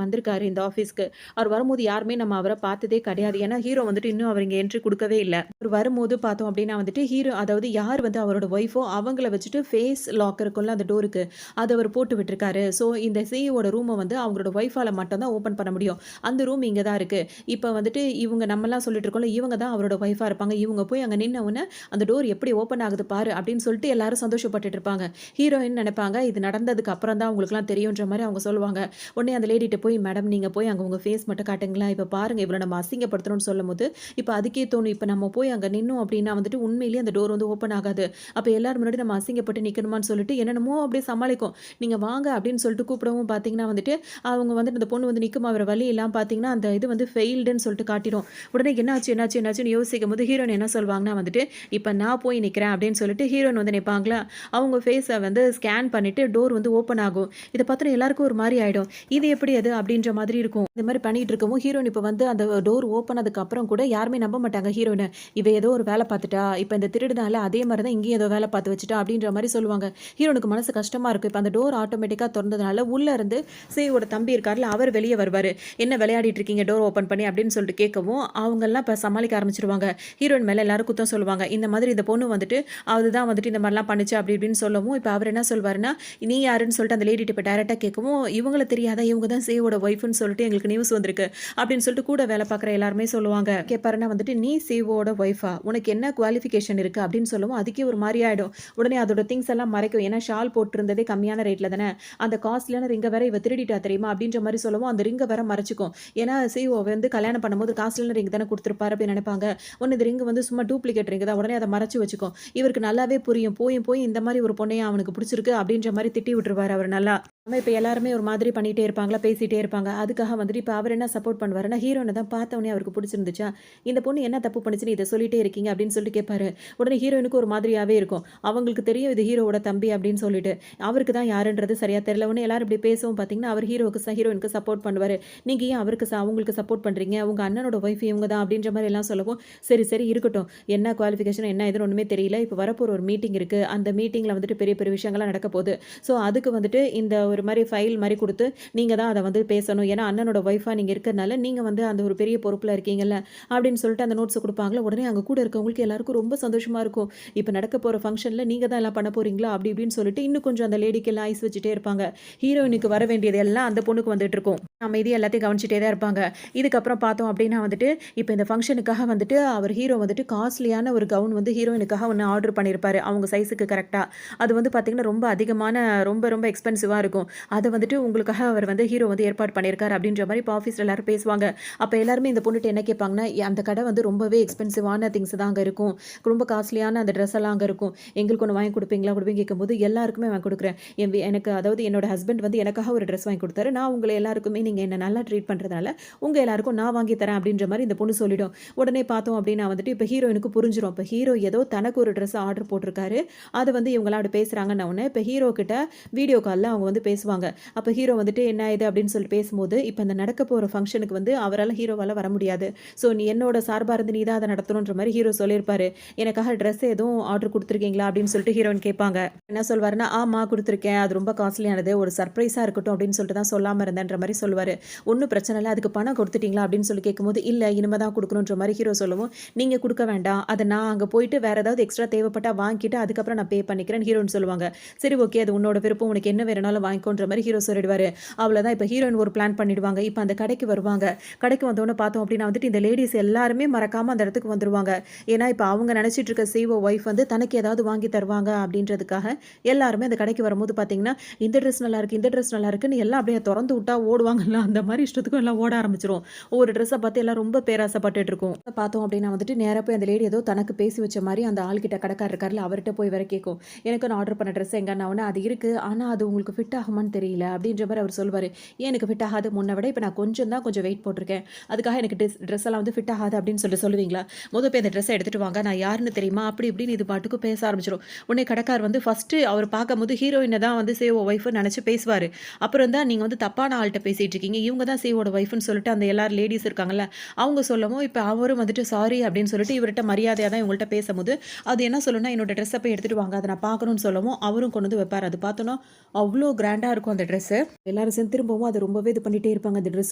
வந்திருக்காரு இந்த ஆஃபீஸ்க்கு. அவர் வரும்போது யாருமே நம்ம அவர பார்த்ததே கிடையாது. ஏன்னா ஹீரோ வந்துட்டு இன்னும் அவர் இங்க என்ட்ரி குடுக்கவே இல்ல. அவரு வரும்போது பார்த்தோம் அப்படின்னா வந்துட்டு, ஹீரோ அதாவது யார் வந்து அவரோட ஒய்ஃபோ அவங்கள வச்சுட்டு ஃபேஸ் லாக் இருக்கும்ல அந்த டோருக்கு, அத அவரு போட்டு விட்டுருக்காரு. ஸோ இந்த சிஇஓட ரூம வந்து அவங்களோட ஒய்ஃபால மட்டும் தான் ஓப்பன் பண்ண முடியும். அந்த ரூம் இங்க தான் இருக்கு. இப்ப வந்துட்டு இவங்க நம்மலாம் சொல்லிட்டு இருக்கோம்ல, இவங்க தான் அவரோட ஒய்ஃபா இருப்பாங்க. இவங்க போய் அங்க நின்ன உடனே, "அந்த டோர் எப்படி ஓப்பன் ஆகுது பாரு" அப்படின்னு சொல்லிட்டு எல்லாரும் சந்தோஷப்பட்டுட்டு இருப்பாங்க. ஹீரோயின் நெனைப்பாங்க, இது நடந்ததுக்கு அப்புறம் தான் உங்களுக்குலாம் தெரியுன்ற மாரி அவங்க சொல்லுவாங்க. உடனே அந்த லேடிட்ட போய், "மேடம் நீங்க போய் அங்க உங்க ஃபேஸ் மட்டும் காட்டுங்களேன். இப்ப பாருங்க இவள நம்ம அசிங்கப்படுத்தணும்னு" சொல்லும்போது, இப்ப அதுக்கே தோணும், இப்ப நம்ம போய் அங்க நின்னோம் அப்படின்னா வந்துட்டு உண்மையிலேயே அந்த டோர் வந்து ஓப்பன் ஆகாது. அப்ப எல்லார் முன்னாடி நம்ம அசிங்கப்பட்டு நிக்கணுமான்னு சொல்லிட்டு என்னென்னமோ அப்படியே சமாளிக்கும். "நீங்க வாங்க" அப்படின்னு சொல்லிட்டு கூப்பிடவும் பார்த்தீங்கன்னா வந்துட்டு, அவங்க வந்துட்டு அந்த பொண்ணு வந்து நிக்குமா வேற வழி இல்லாம பார்த்தீங்கன்னா, அந்த இது வந்து ஃபெயில்டுன்னு சொல்லிட்டு காட்டிரும். உடனே என்னாச்சுன்னு யோசிக்கும்போது ஹீரோயின் என்ன சொல்வாங்கன்னா வந்துட்டு, "இப்ப நான் போய் நிக்கிறேன்" அப்படின்னு சொல்லிட்டு ஹீரோயின் வந்து நிப்பாங்களா, அவங்க ஃபேஸ வந்து ஸ்கேன் பண்ணிட்டு டோர் வந்து ஓப்பன் ஆகும். இத பார்த்தோனே எல்லாருக்கும் ஒரு மாரி ஆயிடும். இது எப்படி அது? அப்படின்ற மாதிரி இருக்கும். இந்த மாரி பண்ணிட்டு இருக்கவும் ஹீரோயின் இப்ப வந்து அந்த டோர் ஓப்பன் ஆனதுக்கு அப்புறம் கூட யாருமே நம்ப மாட்டாங்க ஹீரோயின. இவ ஏதோ ஒரு வேல பார்த்துட்டா, இப்ப இந்த திருட தேடுனால அதே மாரி தான் இங்கேயும் ஏதோ வேலை பார்த்து வச்சுட்டா அப்படின்ற மாரி சொல்லுவாங்க. ஹீரோனுக்கு மனசு கஷ்டமா இருக்கும். இப்ப அந்த டோர் ஆட்டோமேட்டிக்கா தொறந்ததுனால உள்ள இருந்து சியுவோட தம்பி இருக்கார்ல, அவர் வெளிய வருவாரு. "என்ன விளையாடிட்டு இருக்கீங்க டோர் ஓப்பன் பண்ணி?" அப்படின்னு சொல்லிட்டு கேட்கவும், அவங்கலாம் இப்ப சமாளிக்க ஆரம்பிச்சுருவாங்க. ஹீரோயின் மேல எல்லாரும் குத்தம் சொல்லுவாங்க. இந்த மாதிரி இந்த பொண்ணு வந்துட்டு, அதுதான் வந்துட்டு இந்த மாரிலாம் பண்ணுச்சு அப்படி இப்படின்னு சொல்லவும், இப்ப அவர் என்ன சொல்வாருன்னா, "நீ யாருன்னு?" சொல்லிட்டு அந்த லேடிட்ட இப்ப டைரக்ட்டா கேட்கவும், "இவங்கள தெரியாதா? இவங்க தான் சியோட ஒய்ஃப்ன்னு சொல்லிட்டு எங்களுக்கு நியூஸ் வந்திருக்கு." அப்படின்னு சொல்லிட்டு கூட வேலை பார்க்குற எல்லாருமே சொல்லுவாங்க. கேட்பாருன்னா வந்துட்டு, "நீ சிஓவோட ஒய்ஃபா? உனக்கு என்ன குவாலிஃபிகேஷன் இருக்கு?" அப்படின்னு சொல்லவும், அதுக்கே ஒரு மாரி ஆயிடும். உடனே அதோட திங்ஸ் எல்லாம் மறைக்கும். ஏன்னா ஷால் போட்டிருந்ததே கம்மியான ரேட்ல தானே. அந்த காஸ்ட்லியான ரிங்க வேற இவ திருடிட்டா தெரியுமா? அப்படின்ற மாரி சொல்லவும், அந்த ரிங்க வேற மறைச்சுக்கும். ஏன்னா சிஓ வந்து கல்யாணம் பண்ணும்போது காஸ்ட்லியான ரிங் தானே குடுத்துருப்பாரு அப்படின்னு நினைப்பாங்க. உடனே இந்த ரிங் வந்து சும்மா டூப்ளிகேட் ரிங் தான். உடனே அத மறைச்சு வச்சுக்கும். இவருக்கு நல்லாவே புரியும். போயும் போய் இந்த மாரி ஒரு பொண்ணையா அவனுக்கு புடிச்சிருக்கு அப்படின்ற மாரி திட்டி விட்டுருவாரு அவரு நல்லா. ஆனா இப்ப எல்லாருமே ஒரு மாதிரி பண்ணிட்டே இருப்பாங்களா, பேசிட்டே இருப்பாங்க. அதுக்காக வந்துட்டு இப்ப அவர் என்ன சப்போர்ட் பண்ணுவாருன்னா, ஹீரோயின தான் பார்த்தோனே அவருக்கு புடிச்சிருந்துச்சா, "இந்த பொண்ணு என்ன தப்பு பண்ணுச்சுன்னு இத சொல்லிட்டே இருக்கீங்க?" அப்படின்னு சொல்லிட்டு கேட்பாரு. உடனே ஹீரோயினுக்கு ஒரு மாதிரியாவே இருக்கும். அவங்களுக்கு தெரியும் இது ஹீரோவோட தம்பி அப்படின்னு சொல்லிட்டு. அவருக்கு தான் யாருன்றது சரியா தெரியல. உடனே எல்லாரும் இப்படி பேசவும் பார்த்தீங்கன்னா, அவர் ஹீரோயினுக்கு சப்போர்ட் பண்ணுவாரு. "நீங்க ஏன் அவங்களுக்கு சப்போர்ட் பண்றீங்க? உங்க அண்ணனோட ஒய்ஃப் இவங்க தான்." அப்படின்ற மாரி எல்லாம் சொல்லவும், "சரி, சரி இருக்கட்டும். என்ன குவாலிஃபிகேஷன் என்ன ஏதுன்னு ஒண்ணுமே தெரியல. இப்ப வரப்போற ஒரு மீட்டிங் இருக்கு. அந்த மீட்டிங்ல வந்துட்டு பெரிய பெரிய விஷயங்கள்லாம் நடக்க போகுது. ஸோ அதுக்கு வந்துட்டு இந்த ஒரு மாரி ஃபைல் மாரி குடுத்து, நீங்க தான் அத வந்து பேசணும். ஏன்னா அண்ணனோட ஒய்ஃபா நீங்க இருக்கிறனால, நீங்க வந்து அந்த ஒரு பெரிய பொறுப்புல இருக்கீங்கல்ல." அப்படின்னு சொல்லிட்டு அந்த நோட்ஸ குடுப்பாங்கல்ல. உடனே அங்க கூட இருக்கவங்களுக்கு எல்லாருக்கும் ரொம்ப சந்தோஷமா இருக்கும். இப்ப நடக்க போற ஃபங்ஷன்ல நீங்க தான் எல்லாம் பண்ண போறீங்களா? அப்படி இப்படின்னு சொல்லிட்டு இன்னும் கொஞ்சம் அந்த லேடிக்கெல்லாம் ஐஸ் வச்சுட்டே இருப்பாங்க. ஹீரோயினுக்கு வர வேண்டியது எல்லாம் அந்த பொண்ணுக்கு வந்துட்டுருக்கும். அமைதியா எல்லாத்தையும் கவனிச்சுட்டே தான் இருப்பாங்க. இதுக்கப்புறம் பார்த்தோம் அப்படின்னா வந்துட்டு, இப்ப இந்த ஃபங்ஷனுக்காக வந்துட்டு அவர் ஹீரோ வந்துட்டு காஸ்ட்லியான ஒரு கவுன் வந்து ஹீரோயினுக்காக ஒண்ணு ஆர்டர் பண்ணியிருப்பாரு. அவங்க சைஸுக்கு கரெக்ட்டா. அது வந்து பார்த்தீங்கன்னா, ரொம்ப அதிகமான ரொம்ப ரொம்ப எக்ஸ்பென்சிவா இருக்கும். அத வந்துட்டு உங்களுக்காக அவர் வந்து ஹீரோ வந்து ஏற்பாடு பண்ணியிருக்காரு அப்படின்ற மாரி இப்ப ஆஃபீஸ்ல எல்லாரும் பேசுவாங்க. அப்ப எல்லாருமே இந்த பொண்ணுட்ட என்ன கேட்பாங்கன்னா, அந்த கடை வந்து ரொம்பவே எக்ஸ்பென்சிவான திங்ஸ் தான் அங்க இருக்கும். ரொம்ப காஸ்ட்லியான அந்த ட்ரெஸ் எல்லாம் அங்க இருக்கும். எங்களுக்கு ஒண்ணு வாங்கி குடுப்பீங்களா? குடுப்பீங்கன்னு கேட்கும்போது, எல்லாருக்குமே வாங்கி குடுக்குறேன். எனக்கு அதாவது என்னோட ஹஸ்பண்ட் வந்து எனக்காக ஒரு ட்ரெஸ் வாங்கி குடுத்தாரு. நான் உங்கள எல்லாருக்குமே நீங்க என்ன நல்லா ட்ரீட் பண்றதுனால, உங்க எல்லாருக்கும் நான் வாங்கி தரேன் அப்படின்ற மாரி இந்த பொண்ணு சொல்லிடும். உடனே பார்த்தோம் அப்படின்னா வந்துட்டு, இப்ப ஹீரோயினுக்கு புரிஞ்சிரும். இப்ப ஹீரோ ஏதோ தனக்கு ஒரு ட்ரெஸ் ஆர்டர் போட்டிருக்காரு. அத வந்து இவங்கலாம் அப்படி பேசுறாங்கன்ன உடனே, இப்ப ஹீரோ கிட்ட வீடியோ கால்ல அவங்க வந்து பேசுவாங்க. அப்ப ஹீரோ வந்துட்டு என்ன இது அப்படின்னு சொல்லி பேசும்போது, இப்ப இந்த நடக்க போற ஃபங்ஷனுக்கு வந்து ஹீரோவால வர முடியாது. ஸோ நீ என்னோட சார்பா இருந்து நீ தான் அத நடத்தணுன்ற மாரி ஹீரோ சொல்லியிருப்பாரு. எனக்காக ட்ரெஸ் எதுவும் ஆர்டர் குடுத்துருக்கீங்களா? அப்படின்னு சொல்லிட்டு ஹீரோயின் கேட்பாங்க. என்ன சொல்வாருன்னா, ஆமா குடுத்துருக்கேன். அது ரொம்ப காஸ்ட்லியானது. ஒரு சர்ப்ரைஸா இருக்கட்டும் அப்படின்னு சொல்லிட்டு தான் சொல்லாம இருந்தேன்ற மாரி சொல்லுவாரு. ஒண்ணும் பிரச்சனை இல்ல. அதுக்கு பணம் குடுத்துட்டீங்களா? அப்படின்னு சொல்லி கேட்கும்போது, இல்ல இனிமே தான் குடுக்கணுன்ற மாரி ஹீரோ சொல்லவும், நீங்க குடுக்க வேண்டாம். அத நான் அங்க போயிட்டு வேற ஏதாவது எக்ஸ்ட்ரா தேவைப்பட்டா வாங்கிட்டு அதுக்கப்புறம் நான் பே பண்ணிக்கிறேன்னு ஹீரோயின் சொல்லுவாங்க. சரி ஓகே அது உன்னோட விருப்பம். உனக்கு என்ன வேணும்னாலும் வாங்கிக்கோன்ற மாரி ஹீரோ சொல்லிடுவாரு. அவ்வளோதான் இப்ப ஹீரோயின் ஒரு பிளான் பண்ணிடுவாங்க. இப்ப அந்த கடைக்கு வருவாங்க. கடைக்கு வந்தோனே பார்த்தோம் அப்படின்னா வந்துட்டு இந்த லேடீஸ் எல்லாருமே மறக்காம அந்த இடத்துக்கு வந்துருவாங்க. ஏன்னா, இப்ப அவங்க நெனச்சிட்டு இருக்க சிஓ ஒய்ஃப் வந்து தனக்கு ஏதாவது வாங்கி தருவாங்க அப்படின்றதுக்காக எல்லாருமே அந்த கடைக்கு வரும்போது பார்த்தீங்கன்னா, இந்த ட்ரெஸ் நல்லாயிருக்கு, இந்த ட்ரெஸ் நல்லாயிருக்குன்னு எல்லாம் அப்படியே தொறந்து விட்டா ஓடுவாங்கல்ல, அந்த மாரி இஷ்டத்துக்கும் எல்லாம் ஓட ஆரம்பிச்சுரும். ஒவ்வொரு ட்ரெஸ்ஸ பார்த்து எல்லாம் ரொம்ப பேராசைப்பட்டுட்டு இருக்கும். பார்த்தோம் அப்படின்னா வந்துட்டு நேரா போய் அந்த லேடி ஏதோ தனக்கு பேசி வச்ச மாரி அந்த ஆள்கிட்ட கடைக்காரர் இருக்கார்ல, அவர்ட்ட போய் வேற கேட்கும். எனக்கு நான் ஆர்டர் பண்ண ட்ரெஸ் எங்கன்னு உடனே அது இருக்கு. ஆனா அது உங்களுக்கு ஃபிட் ஆகுமான்னு தெரியல அப்படின்ற மாரி அவர் சொல்லுவாரு. ஏன் எனக்கு ஃபிட் ஆகாது? முன்ன விட இப்ப நான் கொஞ்சம் வெயிட் போட்டுருக்கேன். அதுக்காக எனக்கு ட்ரெஸ் எல்லாம் வந்து ஃபிட் ஆகாது அப்படின்னு சொல்லிட்டு சொல்லுவீங்களா? போய் அந்த ட்ரெஸ்ஸ எடுத்துட்டு வாங்க. நான் யாருன்னு தெரியுமா? அப்படி இப்படின்னு இது பாட்டுக்கு பேச ஆரம்பிச்சுரும். உடனே கடைக்காரர் வந்து ஃபர்ஸ்ட்டு அவர் பார்க்கும்போது ஹீரோயின தான் வந்து சிஓ ஒய்ஃப்ன்னு நெனச்சு பேசுவாரு. அப்புறம் தான் நீங்க வந்து தப்பான ஆள்ட்ட பேசிட்டு இருக்கீங்க. இவங்க தான் சிஓட ஒய்ஃப்ன்னு சொல்லிட்டு அந்த எல்லாரும் லேடீஸ் இருக்காங்கல்ல, அவங்க சொல்லவும் இப்ப அவரும் வந்துட்டு சாரி அப்படின்னு சொல்லிட்டு இவர்ட்ட மரியாதையா தான் இவங்கள்ட்ட பேசும்போது, அது என்ன சொல்லும்னா, என்னோட ட்ரெஸ்ஸ போய் எடுத்துட்டு வாங்க. அத நான் பார்க்கணும்னு சொல்லவும், அவரும் கொண்டு வந்து வைப்பாரு. அது பார்த்தோன்னா, அவ்ளோ கிராண்டா இருக்கும் அந்த ட்ரெஸ்ஸு. எல்லாரும் சேர்ந்து திரும்பவும் அத ரொம்பவே இது பண்ணிட்டே இருப்பாங்க. "அந்த ட்ரெஸ்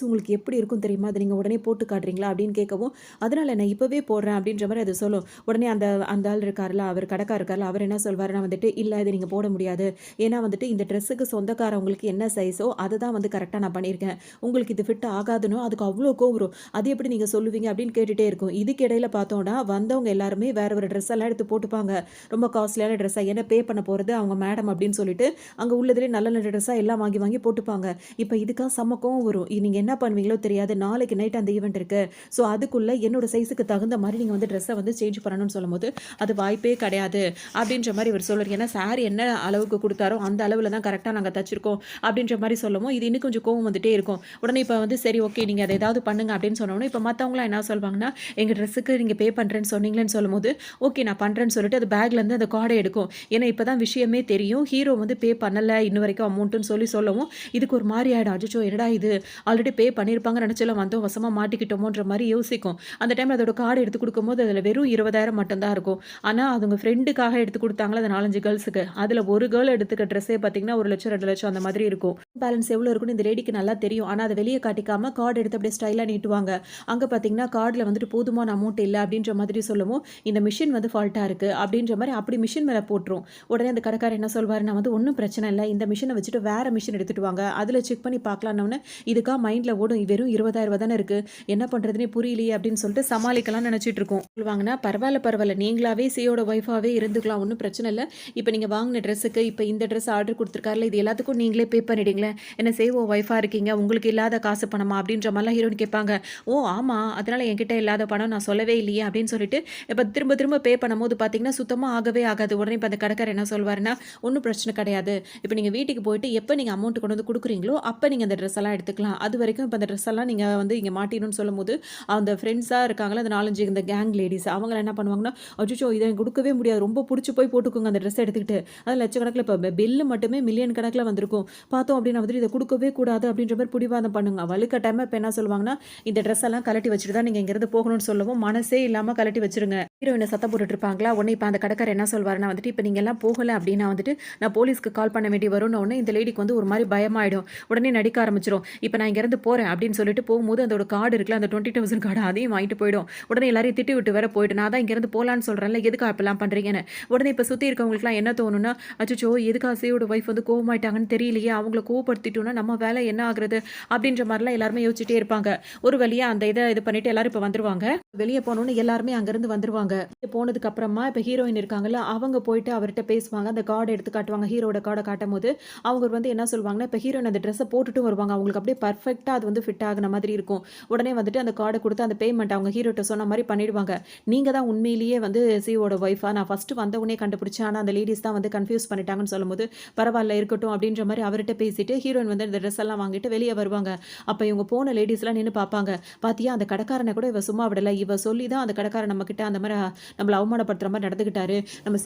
உங்களுக்கு எப்படி இருக்கும் தெரியுமா? அத நீங்க உடனே போட்டு காட்டுறீங்களா?" அப்படின்னு கேட்கவும், "அதனால என்ன இப்பவே போடுறேன்." அப்படின்ற மாரி அது சொல்லும். உடனே அந்த அந்த ஆள் இருக்கார்ல, அவர் கடைக்காரர் இருக்கார்ல, அவர் என்ன சொல்வாருன்னா வந்துட்டு, "இல்ல இத நீங்க போட முடியாது. ஏன்னா வந்துட்டு இந்த ட்ரெஸ்ஸுக்கு சொந்தக்காரவங்களுக்கு என்ன சைஸோ, அத தான் வந்து கரெக்ட்டா நான் பண்ணியிருக்கேன். உங்களுக்கு இது ஃபிட் ஆகாதுன்னு அதுக்கு அவ்ளோ கோவம் வரும். அது எப்படி நீங்க சொல்லுவீங்க?" அப்படின்னு கேட்டுட்டே இருக்கும். இதுக்கு இடையில பார்த்தோம்னா, வந்தவங்க எல்லாருமே வேற ஒரு ட்ரெஸ் எல்லாம் எடுத்து போட்டுப்பாங்க. ரொம்ப காஸ்ட்லியான ட்ரெஸ்ஸா. ஏன்னா பே பண்ண போறது அவங்க மேடம் அப்படின்னு சொல்லிட்டு, அங்க உள்ளதுலயே நல்ல நல்ல ட்ரெஸ்ஸா எல்லாம் வாங்கி வாங்கி போட்டுப்பாங்க. இப்ப இதுக்கா செம்ம கோவம் வரும். நீங்க என்ன பண்ணுவீங்களோ தெரியாது. நாளைக்கு நைட் அந்த ஈவென்ட் இருக்கு. ஸோ அதுக்குள்ள என்னோட சைஸுக்கு தகுந்த மாரி நீங்க வந்து ட்ரெஸ்ஸ வந்து சேஞ்ச் பண்ணணும்னு சொல்லும்போது, அது வாய்ப்பே கிடையாது. அப்படின்ற மாரி இவர் சொல்றாரு. ஏன்னா சார் என்ன அளவுக்கு குடுத்தாரோ, அந்த அளவுல தான் கரெக்ட்டா நாங்க தச்சிருக்கோம். அப்படின்ற மாரி சொல்லவும், இது இன்னும் கொஞ்சம் கோவம் வந்துட்டே இருக்கும். இருக்கும். உடனே இப்ப வந்து சரி ஓகே நீங்க அத ஏதாவது பண்ணுங்க அப்படின்னு சொன்னோனே, இப்ப மத்தவங்கலாம் என்ன சொல்வாங்கன்னா, எங்க ட்ரெஸ்ஸுக்கு நீங்க பே பண்றேன்னு சொன்னீங்களேன்னு சொல்லும்போது, ஓகே நான் பண்றேன்னு சொல்லிட்டு அது பேக்லேருந்து அந்த கார்ட எடுக்கும். ஏன்னா இப்ப தான் விஷயமே தெரியும். ஹீரோ வந்து பே பண்ணல இன்ன வரைக்கும் அமௌண்ட்டுன்னு சொல்லவும், இதுக்கு ஒரு மாரி ஆயிடும். அச்சச்சோ! என்னடா இது ஆல்ரெடி பே பண்ணியிருப்பாங்கன்னு நெனச்செல்லாம் வந்தோம் வசமா மாட்டிக்கிட்டோமோன்ற மாரி யோசிக்கும். அந்த டைம்ல அதோட கார்டு எடுத்து குடுக்கும்போது அதில வெறும் 20,000 மட்டும் தான் இருக்கும். ஆனா அதுங்க ஃப்ரெண்டுக்காக எடுத்து குடுத்தாங்கல்ல அந்த 4, 5 கேர்ள்ஸுக்கு. அதில ஒரு கேர்ள் எடுத்துக்க ட்ரெஸ்ஸே பார்த்தீங்கன்னா, 1,00,000 2,00,000 அந்த மாதிரி இருக்கும். பேலன்ஸ் எவ்வளோ இருக்குன்னு இந்த லேடிக்கு நல்லா தெரியும். ஆனா அத வெளிய காட்டிக்காம கார்ட் எடுத்து அப்படியே ஸ்டைலா நீட்டுவாங்க. அங்க பார்த்தீங்கன்னா, கார்ட்ல வந்துட்டு போதுமான அமௌண்ட் இல்ல அப்படின்ற மாதிரி சொல்லவும், இந்த மிஷின் வந்து ஃபால்ட்டா இருக்கு அப்படின்ற மாரி அப்படி மிஷின் மேல போட்டுரும். உடனே அந்த கடைக்காரர் என்ன சொல்வாரு, நான் வந்து ஒண்ணும் பிரச்சனை இல்ல. இந்த மிஷின வச்சுட்டு வேற மிஷின் எடுத்துட்டு வாங்க. அதில செக் பண்ணி பார்க்கலான்னோனே, இதுக்கா மைண்ட்ல ஓடும். வெறும் 20,000 தானே இருக்கு. என்ன பண்றதுன்னே புரியலையே அப்படின்னு சொல்லிட்டு சமாளிக்கலாம்னு நெனச்சிட்டு இருக்கோம். சொல்லுவாங்கன்னா, பரவால்ல, பரவால்ல. நீங்களாவே சியோட ஒய்ஃபாவே இருந்துக்கலாம். ஒண்ணும் பிரச்சனை இல்ல. இப்ப நீங்க வாங்குன ட்ரெஸ்ஸுக்கு இப்ப இந்த ட்ரெஸ் ஆர்டர் குடுத்துருக்கார்ல, இது எல்லாத்துக்கும் நீங்களே பே பண்ணிடுங்களேன். என்ன சேவோ ஒய்ஃபா இருக்கீங்க. உங்களுக்கு இல்லாத காசு பணமா? அப்படின்ற மாரிலாம் ஹீரோயின் கேட்பாங்க. ஓ! ஆமா. அதனால என்கிட்ட இல்லாத பணம் நான் சொல்லவே இல்லையே அப்படின்னு சொல்லிட்டு, இப்ப திரும்ப திரும்ப பே பண்ணும்போது பார்த்தீங்கன்னா, சுத்தமா ஆகவே ஆகாது. உடனே இப்ப அந்த கடைக்காரர் என்ன சொல்வாருன்னா, ஒண்ணும் பிரச்சனை கிடையாது. இப்ப நீங்க வீட்டுக்கு போயிட்டு எப்ப நீங்க அமௌண்ட் கொண்டு வந்து குடுக்குறீங்களோ, அப்ப நீங்க அந்த ட்ரெஸ் எல்லாம் எடுத்துக்கலாம். அதுவரைக்கும் இப்ப அந்த ட்ரெஸ் எல்லாம் நீங்க வந்து இங்க மாட்டிடணும்னு சொல்லும்போது, அந்த ஃப்ரெண்ட்ஸா இருக்காங்கல்ல, அந்த 4, 5 இந்த கேங் லேடீஸ் அவங்கலாம் என்ன பண்ணுவாங்கன்னா, அச்சச்சோ! இத எனக்கு குடுக்கவே முடியாது. ரொம்ப புடிச்சு போய் போட்டுக்குங்க அந்த ட்ரெஸ் எடுத்துக்கிட்டு. அது லட்சக்கணக்குல இப்ப பில்லு மட்டுமே மில்லியன் கணக்குல வந்திருக்கும். பார்த்தோம் அப்டின்னா வந்துட்டு இத குடுக்கவே கூடாது அப்டின்ற மாரி பிடிவாதம் பண்ணுங்க. வலுக்கட்டாயமா இப்ப என்ன சொல்லுவாங்கன்னா, இந்த ட்ரெஸ் எல்லாம் கழட்டி வச்சுட்டு தான் நீங்க இங்கருந்து போகணும்னு சொல்லவும், மனசே இல்லாம கழட்டி வச்சுருங்க. ஹீரோயின சத்தம் போட்டுட்டு இருப்பாங்களா, உடனே இப்ப அந்த கடைக்காரர் என்ன சொல்வாருன்னா வந்துட்டு, இப்ப நீங்க எல்லாம் போகல அப்டின்னா வந்துட்டு, நான் போலீஸ்க்கு கால் பண்ண வேண்டி வரும்னு உடனே இந்த லேடிக்கு வந்து ஒரு மாரி பயமாயிடும். உடனே நடிக்க ஆரம்பிச்சுரும். இப்ப நான் இங்கருந்து போறேன் அப்படின்னு சொல்லிட்டு போகும்போது அதோட கார்டு இருக்குல்ல, அந்த 20,000 கார்டு அதையும் வாங்கிட்டு போயிடும். உடனே எல்லாரையும் திட்டி விட்டு வேற போயிட்டு, நான் தான் இங்கருந்து போலான்னு சொல்றேன்ல, எதுக்கா இப்படிலாம் பண்றீங்கன்னு. உடனே இப்ப சுத்தி இருக்கவங்களுக்குலாம் என்ன தோணும்னா, அச்சச்சோ! எதுக்கு அசையோட ஒய்ஃப் வந்து கோவமாயிட்டாங்கன்னு தெரியலையே, அவங்கள கோவப்படுத்திட்டோம்னா நம்ம வேலை என்ன ஆகுறது? அப்படின்ற மாரிலாம் எல்லாருமே யோசிச்சுட்டே இருப்பாங்க. ஒரு வழியா அந்த இது பண்ணிட்டு எல்லாரும் இப்ப வந்துருவாங்க. வெளிய போனோனே எல்லாருமே அங்கருந்து வந்துருவாங்க. போனதுக்கு அப்புறமா இப்ப ஹீரோயின் இருக்காங்கல்ல, அவங்க போயிட்டு அவர்ட்ட பேசுவாங்க. அந்த கார்ட எடுத்து காட்டுவாங்க. ஹீரோவோட கார்ட காட்டும்போது, அவங்க வந்து என்ன சொல்வாங்கன்னா, இப்ப ஹீரோயின் அந்த ட்ரெஸ்ஸ போட்டுட்டும் வருவாங்க. அவங்களுக்கு அப்படியே பெர்ஃபெக்ட்டா அது வந்து ஃபிட் ஆகுன மாதிரி இருக்கும். உடனே வந்துட்டு அந்த கார்ட குடுத்து அந்த பேமெண்ட் அவங்க ஹீரோட்ட சொன்ன மாரி பண்ணிடுவாங்க. நீங்க தான் உண்மையிலேயே வந்து சிஓட ஒய்ஃபா? நான் ஃபர்ஸ்ட்டு வந்தவுனே கண்டுபிடிச்சேன். ஆனா அந்த லேடீஸ் தான் வந்து கன்ஃப்யூஸ் பண்ணிட்டாங்கன்னு சொல்லும்போது, பரவால்ல இருக்கட்டும் அப்படின்ற மாரி அவர்ட்ட பேசிட்டு, ஹீரோயின் வந்து அந்த ட்ரெஸ் எல்லாம் வாங்கிட்டு வெளிய வருவாங்க. அப்ப இவங்க போன லேடீஸ்லாம் நின்னு பார்ப்பாங்க. பாத்தியா அந்த கடைக்காரன கூட இவ சும்மா விடல. இவ சொல்லி தான் அந்த கடைக்காரன் நம்மகிட்ட அந்த மாரி நம்மள அவமானப்படுத்துற மாரி நடந்துக்கிட்டாரு. நம்ம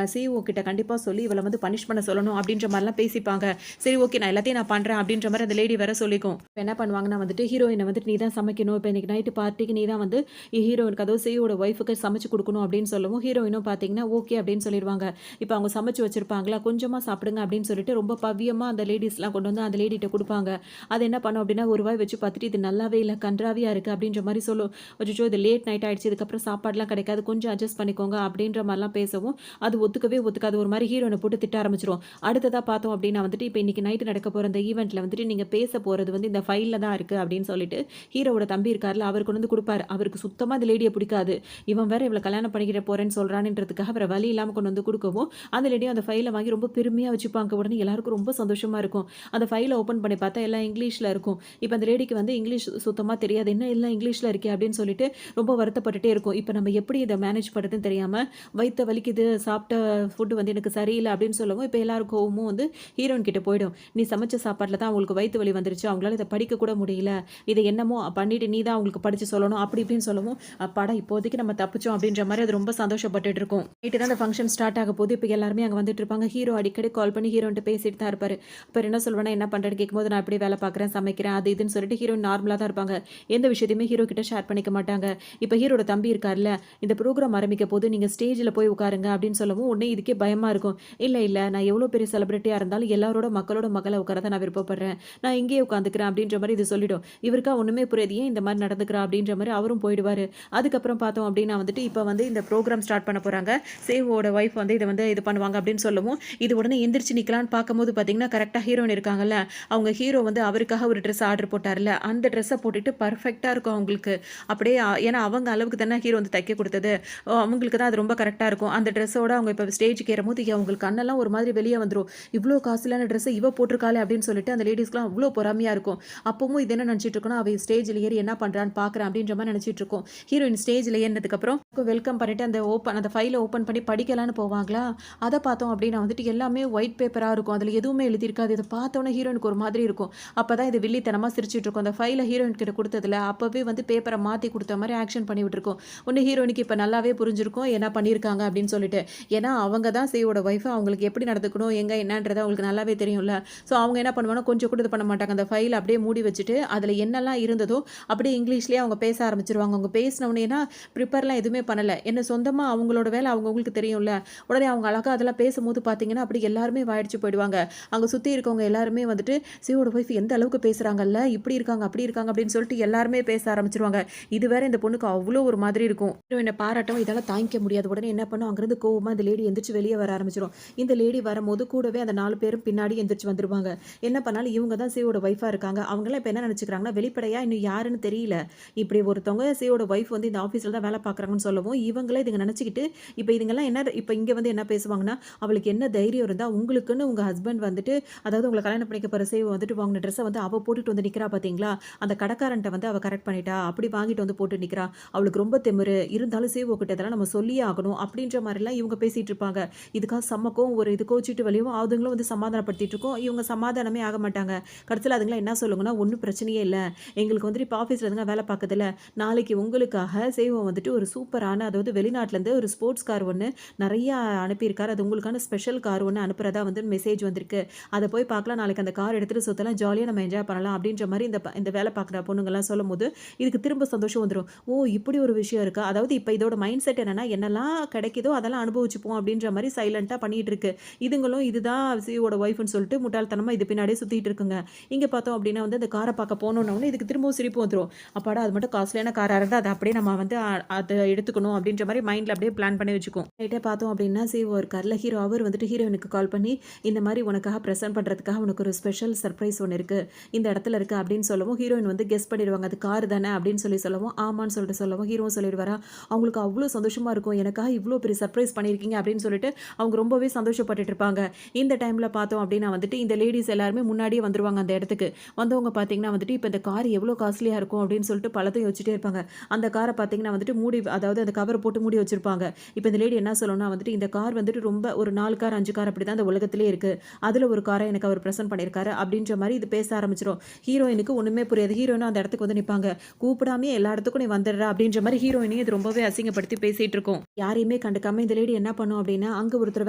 சிஇஓ கிட்ட கண்டிப்பா சொல்லி இவள வந்து பனிஷ் பண்ண சொல்லணும் அப்படின்ற மாரிலாம் பேசிப்பாங்க. சரி ஓகே நான் எல்லாத்தையும் நான் பண்றேன் அப்படின்ற மாரி அந்த லேடி வேற சொல்லிக்கும். இப்ப என்ன பண்ணுவாங்கன்னா வந்துட்டு ஹீரோயின வந்துட்டு நீ தான் சமைக்கணும். இப்ப இன்னைக்கு நைட் பார்ட்டிக்கு நீ தான் வந்து ஹீரோயினுக்கு அதுவும் சிஇஓட ஒய்ஃப்க்கு சமைச்சு குடுக்கணும் அப்படின்னு சொல்லவும், ஹீரோயினும் பார்த்தீங்கன்னா ஓகே அப்படின்னு சொல்லிருவாங்க. இப்ப அவங்க சமைச்சு வச்சிருப்பாங்களா, கொஞ்சமா சாப்பிடுங்க அப்படின்னு சொல்லிட்டு ரொம்ப பவ்யமா அந்த லேடீஸ்லாம் கொண்டு வந்து அந்த லேடிட்ட குடுப்பாங்க. அது என்ன பண்ணும் அப்படின்னா, ஒரு வாய் வச்சு பார்த்துட்டு இது நல்லாவே இல்ல, கண்றாவியா இருக்கு அப்படின்ற மாரி சொல்லும். அச்சச்சோ! இது லேட் நைட் ஆயிடுச்சு. இதுக்கப்புறம் சாப்பாடுலாம் கிடைக்காது. கொஞ்சம் அட்ஜஸ்ட் பண்ணிக்கோங்க அப்படின்ற மாரிலாம் பேசவும், அது ஒத்துக்கவே ஒத்துக்காது. ஒரு மாரி ஹீரோயின போட்டு திட்ட ஆரம்பிச்சுரும். அடுத்ததா பார்த்தோம் அப்படின்னா வந்துட்டு, இப்ப இன்னைக்கு நைட் நடக்க போற அந்த ஈவென்ட்ல வந்துட்டு நீங்க பேச போறது வந்து இந்த ஃபைல்ல தான் இருக்கு அப்படின்னு சொல்லிட்டு, ஹீரோவோட தம்பி இருக்கார்ல, அவரு கொண்டு வந்து குடுப்பாரு. அவருக்கு சுத்தமா இந்த லேடிய பிடிக்காது. இவன் வேற இவள கல்யாணம் பண்ணிக்கிற போறேன்னு சொல்றானேன்றதுக்காக வேற வழி இல்லாம கொண்டு வந்து குடுக்கவும், அந்த லேடியும் அந்த ஃபைல வாங்கி ரொம்ப பெருமையா வச்சுப்பாங்க. உடனே எல்லாருக்கும் ரொம்ப சந்தோஷமா இருக்கும். அந்த ஃபைல ஓப்பன் பண்ணி பார்த்தா எல்லாம் இங்கிலீஷ்ல இருக்கும். இப்ப அந்த லேடிக்கு வந்து இங்கிலீஷ் சுத்தமா தெரியாது. என்ன எல்லாம் இங்கிலீஷ்ல இருக்கே அப்படின்னு சொல்லிட்டு ரொம்ப வருத்தப்பட்டுட்டே இருக்கும். இப்ப நம்ம எப்படி இத மேனேஜ் பண்றதுன்னு தெரியாம, வயித்த வலிக்குது, சாப்பிட்ட ஃபுட் வந்து எனக்கு சரியில்ல அப்படின்னு சொல்லவும், இப்ப எல்லார் கோவமும் வந்து ஹீரோயின் கிட்ட போயிடும். நீ சமைச்ச சாப்பாட்ல தான் அவங்களுக்கு வயித்து வலி வந்துருச்சு. அவங்களால இத படிக்க கூட முடியல. இத என்னமோ பண்ணிட்டு நீ தான் அவங்களுக்கு படிச்சு சொல்லணும். அப்படி இப்படின்னு சொல்லவும், அப்பாடா இப்போதைக்கு நம்ம தப்பிச்சோம் அப்படின்ற மாரி அது ரொம்ப சந்தோஷப்பட்டுட்டு இருக்கும். நைட்டு தான் அந்த ஃபங்ஷன் ஸ்டார்ட் ஆக போது. இப்ப எல்லாருமே அங்க வந்துட்டு இருப்பாங்க. ஹீரோ அடிக்கடி கால் பண்ணி ஹீரோயின்ட்ட பேசிட்டு தான் இருப்பாரு. அப்புறம் என்ன சொல்வேன்னா, என்ன பண்றேன்னு கேட்கும்போது, நான் இப்படி வேலை பார்க்குறேன், சமைக்கிறேன், அது இதுன்னு சொல்லிட்டு ஹீரோயின் நார்மலா தான் இருப்பாங்க. எந்த விஷயத்தையுமே ஹீரோ கிட்ட ஷேர் பண்ணிக்க மாட்டாங்க. இப்ப ஹீரோட தம்பி இருக்கார்ல, இந்த ப்ரோகிராம் ஆரம்பிக்க போது நீங்க ஸ்டேஜ்ல போய் உட்காருங்க அப்படின்னு சொல்லவும், உடனே இதுக்கே பயமா இருக்கும். இல்ல, இல்ல நான் எவ்வளோ பெரிய செலிபிரிட்டியா இருந்தாலும் எல்லாரோட மக்களோட மகளா உட்கார தான் நான் விருப்பப்படுறேன். நான் இங்கேயே உட்காந்துக்கிறேன் அப்படின்ற மாரி இது சொல்லிடும். இவருக்கா ஒண்ணுமே புரியாது. ஏன் இந்த மாரி நடந்துக்கிறா அப்படின்ற மாரி அவரும் போயிடுவாரு. அதுக்கப்புறம் பார்த்தோம் அப்படின்னா வந்துட்டு, இப்ப வந்து இந்த ப்ரோகிராம் ஸ்டார்ட் பண்ண போறாங்க. சேவோட ஒய்ஃப் வந்து இத வந்து இது பண்ணுவாங்க அப்படின்னு சொல்லவும், இது உடனே எந்திரிச்சு நிக்கலான்னு பார்க்கும்போது பார்த்தீங்கன்னா, கரெக்ட்டா ஹீரோயின் இருக்காங்கல்ல, அவங்க ஹீரோ வந்து அவருக்காக ஒரு ட்ரெஸ் ஆர்டர் போட்டார்ல, அந்த ட்ரெஸ்ஸ போட்டுட்டு பெர்ஃபெக்ட்டா இருக்கும் அவங்களுக்கு. அப்படியே ஏன்னா அவங்க அளவுக்கு தானே ஹீரோ வந்து தைக்க குடுத்தது. அவங்களுக்கு தான் அது ரொம்ப கரெக்ட்டா இருக்கும். அந்த ட்ரெஸ்ஸோட அவங்க இப்ப ஸ்டேஜ்க்கு ஏறும்போது அவங்களுக்கு கண்ணெல்லாம் ஒரு மாதிரி வெளிய வந்துரும். இவ்ளோ காஸ்ட்லியான ட்ரெஸ்ஸ இவ போட்டுருக்காளே அப்படின்னு சொல்லிட்டு அந்த லேடீஸ்க்குலாம் அவ்ளோ பொறாமையா இருக்கும். அப்பவும் இது என்ன நினைச்சிட்டு இருக்குன்னா, அவ ஸ்டேஜ்ல ஏறி என்ன பண்றான்னு பார்க்குறேன் அப்படின்ற மாரி நினைச்சிட்டு இருக்கும். ஹீரோயின் ஸ்டேஜ்ல ஏறினதுக்கு அப்புறம் வெல்கம் பண்ணிட்டு அந்த ஃபைல ஓப்பன் பண்ணி படிக்கலான்னு போவாங்களா, அத பார்த்தோம் அப்படின்னா வந்துட்டு எல்லாமே ஒயிட் பேப்பரா இருக்கும். அதுல எதுவுமே எழுதியிருக்காது. இத பார்த்தோனே ஹீரோயினுக்கு ஒரு மாதிரி இருக்கும். அப்பதான் இது வில்லித்தனமா சிரிச்சுட்டு இருக்கும். அந்த ஃபைல ஹீரோயின் கிட்ட குடுத்ததுல, அப்பவே வந்து பேப்பர மாத்தி குடுத்த மாரி ஆக்ஷன் பண்ணி விட்டுருக்கும். உடனே ஹீரோயினுக்கு இப்ப நல்லாவே புரிஞ்சிருக்கும் என்ன பண்ணியிருக்காங்க அப்படின்னு சொல்லிட்டு. ஏன்னா அவங்க தான் சிஇஓட ஒய்ஃப். அவங்களுக்கு எப்படி நடந்துக்கணும், எங்க என்னன்றது அவங்களுக்கு நல்லாவே தெரியும்ல. ஸோ அவங்க என்ன பண்ணுவாங்கன்னா, கொஞ்சம் கூட இது பண்ண மாட்டாங்க. அந்த ஃபைல அப்படியே மூடி வச்சுட்டு, அதுல என்னலாம் இருந்ததோ அப்படியே இங்கிலீஷ்லயே அவங்க பேச ஆரம்பிச்சுருவாங்க. அவங்க பேசின உடனேனா ப்ரிப்பேர்லாம் எதுவுமே பண்ணல. என்ன சொந்தமா அவங்களோட வேலை அவங்கவங்களுக்கு தெரியும்ல. உடனே அவங்க அழகா அதெல்லாம் பேசும்போது பார்த்தீங்கன்னா, அப்படி எல்லாருமே வாயடிச்சு போயிடுவாங்க. அங்க சுத்தி இருக்கவங்க எல்லாருமே வந்துட்டு, "சியோட ஒய்ஃப் எந்த அளவுக்கு பேசுறாங்கல்ல, இப்படி இருக்காங்க, அப்படி இருக்காங்க" அப்படின்னு சொல்லிட்டு எல்லாருமே பேச ஆரம்பிச்சுருவாங்க. இது வேற இந்த பொண்ணுக்கு அவ்ளோ ஒரு மாதிரி இருக்கும். ஹீரோயின பாராட்டவும் இதெல்லாம் தாங்கிக்க முடியாது. உடனே என்ன பண்ணும், அங்கிருந்து கோவமா இந்த லேடி எந்திரிச்சு வெளிய வர ஆரம்பிச்சுரும். இந்த லேடி வரும்போது கூடவே அந்த 4 பேரும் பின்னாடி எந்திரிச்சு வந்துருவாங்க. என்ன பண்ணாலும் இவங்க தான் சியோட ஒய்ஃபா இருக்காங்க. அவங்கலாம் இப்ப என்ன நெனச்சுக்கிறாங்கன்னா, வெளிப்படையா இன்னும் யாருன்னு தெரியல. இப்படி ஒருத்தவங்க சியோட ஒய்ஃப் வந்து இந்த ஆஃபீஸ்ல தான் வேலை பார்க்குறாங்கன்னு சொல்லவும், இவங்களே இதுங்க நெனச்சுக்கிட்டு, இப்ப இதுங்கலாம் என்ன இப்ப இங்க வந்து என்ன பேசுவாங்கன்னா, "அவளுக்கு என்ன தைரியம் இருந்தா உங்களுக்குன்னு உங்க ஹஸ்பண்ட் வந்துட்டு அதாவது உங்கள கல்யாணம் பண்ணிக்க போற சேவ வந்துட்டு வாங்குன ட்ரெஸ்ஸ வந்து அவ போட்டுட்டு வந்து நிக்கிறா பார்த்தீங்களா? அந்த கடைக்காரன்ட்ட வந்து அவ கரெக்ட் பண்ணிட்டா. அப்படி வாங்கிட்டு வந்து போட்டு நிக்கிறா. அவளுக்கு ரொம்ப திமிரு. இருந்தாலும் சேவ கிட்ட இதெல்லாம் நம்ம சொல்லியே ஆகணும்." அப்படின்ற மாரிலாம் இவங்க பேசிட்டு இருப்பாங்க. இதுக்காக செம்ம கோவம் வரும். இது கோச்சிட்டு வெளியவும் அதுங்களும் வந்து சமாதானப்படுத்திட்டு இருக்கும். இவங்க சமாதானமே ஆக மாட்டாங்க. கடைசில அதுங்கலாம் என்ன சொல்லுங்கன்னா, "ஒண்ணும் பிரச்சனையே இல்ல. எங்களுக்கு வந்துட்டு இப்ப ஆஃபீஸ்ல இதுங்க வேலை பாக்குதுல்ல. நாளைக்கு உங்களுக்காக சேவம் வந்துட்டு ஒரு சூப்பரான அதாவது வெளிநாட்டுலேருந்து ஒரு ஸ்போர்ட்ஸ் கார் ஒண்ணு நெறையா அனுப்பியிருக்காரு. அது உங்களுக்கான ஸ்பெஷல் கார் ஒண்ணு அனுப்புறதா வந்து மெசேஜ் வந்திருக்கு. அத போய் பார்க்கலாம். நாளைக்கு அந்த கார் எடுத்துட்டு சுத்தலாம். ஜாலியா நம்ம என்ஜாய் பண்ணலாம்." அப்படின்ற மாரி இந்த வேலை பார்க்குற பொண்ணுங்கலாம் சொல்லும்போது, இதுக்கு திரும்ப சந்தோஷம் வந்துரும். ஓ! இப்படி ஒரு விஷயம் இருக்கா? அதாவது இப்ப இதோட மைண்ட் செட் என்னன்னா, என்னலாம் கிடைக்குதோ அதெல்லாம் அனுபவிச்சுப்போம் அப்படின்ற மாரி சைலன்ட்டா பண்ணிட்டு இருக்கு. இதுங்களும் இதுதான் சிஇஓட ஒய்ஃப்ன்னு சொல்லிட்டு முட்டாள்தனமா இது பின்னாடியே சுத்திட்டு இருக்குங்க. இங்க பார்த்தோம் அப்படின்னா வந்து அந்த கார பார்க்க போனோம்னோனே இதுக்கு திரும்பவும் சிரிப்பு வந்துரும். அப்பாடா! அது மட்டும் காஸ்ட்லியான காரா இருந்தா அத அப்படியே நம்ம வந்து அத எடுத்துக்கணும் அப்படின்ற மாரி மைண்ட்ல அப்படியே பிளான் பண்ணி வச்சுக்கும். ரைட்டா பார்த்தோம் அப்படின்னா சிஇஓ இருக்கார்ல ஹீரோ அவர் வந்துட்டு ஹீரோயினுக்கு கால் பண்ணி, "இந்த மாரி உனக்காக பிரசன்ட் பண்றதுக்காக உனக்கு ஒரு ஸ்பெஷல் சர்ப்ரைஸ் ஒண்ணு இருக்கு. இந்த இடத்துல இருக்கு" அப்படின்னு சொல்லவும் ஹீரோயின் வந்து கெஸ் பண்ணிடுவாங்க. அது கார் தானே அப்படின்னு சொல்லவும், ஆமான்னு சொல்லிட்டு சொல்லவும் ஹீரோவும் சொல்லிடுவாரா, அவங்களுக்கு அவ்ளோ சந்தோஷமா இருக்கும். எனக்காக இவ்ளோ பெரிய சர்ப்ரைஸ் பண்ணியிருக்கீங்க அப்படின்னு சொல்லிட்டு அவங்க ரொம்பவே சந்தோஷப்பட்டுட்டு இருப்பாங்க. இந்த டைம்ல பார்த்தோம் அப்படின்னா வந்துட்டு இந்த லேடீஸ் எல்லாருமே முன்னாடியே வந்துருவாங்க அந்த இடத்துக்கு. வந்தவங்க பார்த்தீங்கன்னா வந்துட்டு, "இப்ப இந்த கார் எவ்ளோ காஸ்ட்லியா இருக்கும்" அப்படின்னு சொல்லிட்டு பலதையும் யோசிச்சுட்டே இருப்பாங்க. அந்த கார பார்த்தீங்கன்னா வந்துட்டு மூடி அதாவது அந்த கவர் போட்டு மூடி வச்சிருப்பாங்க. இப்ப இந்த லேடி என்ன சொல்லும்னா வந்துட்டு, "இந்த கார் வந்துட்டு ரொம்ப ஒரு 4 கார், 5 கார் அப்படிதான் இந்த உலகத்திலே இருக்கு. அதுல ஒரு கார எனக்கு அவர் பிரசன்ட் பண்ணியிருக்காரு" அப்படின்ற மாரி இது பேச ஆரம்பிச்சுரும். ஹீரோயினுக்கு ஒண்ணுமே புரியாது. ஹீரோயினும் அந்த இடத்துக்கு வந்து நிப்பாங்க. "கூப்பிடாமயே எல்லா இடத்துக்கும் நீ வந்துடுற" அப்படின்ற மாரி ஹீரோயினையும் இது ரொம்பவே அசிங்கப்படுத்தி பேசிட்டு இருக்கும். யாரையுமே கண்டுக்காம இந்த லேடி என்ன பண்ணும் அப்படின்னா, அங்க ஒருத்தர்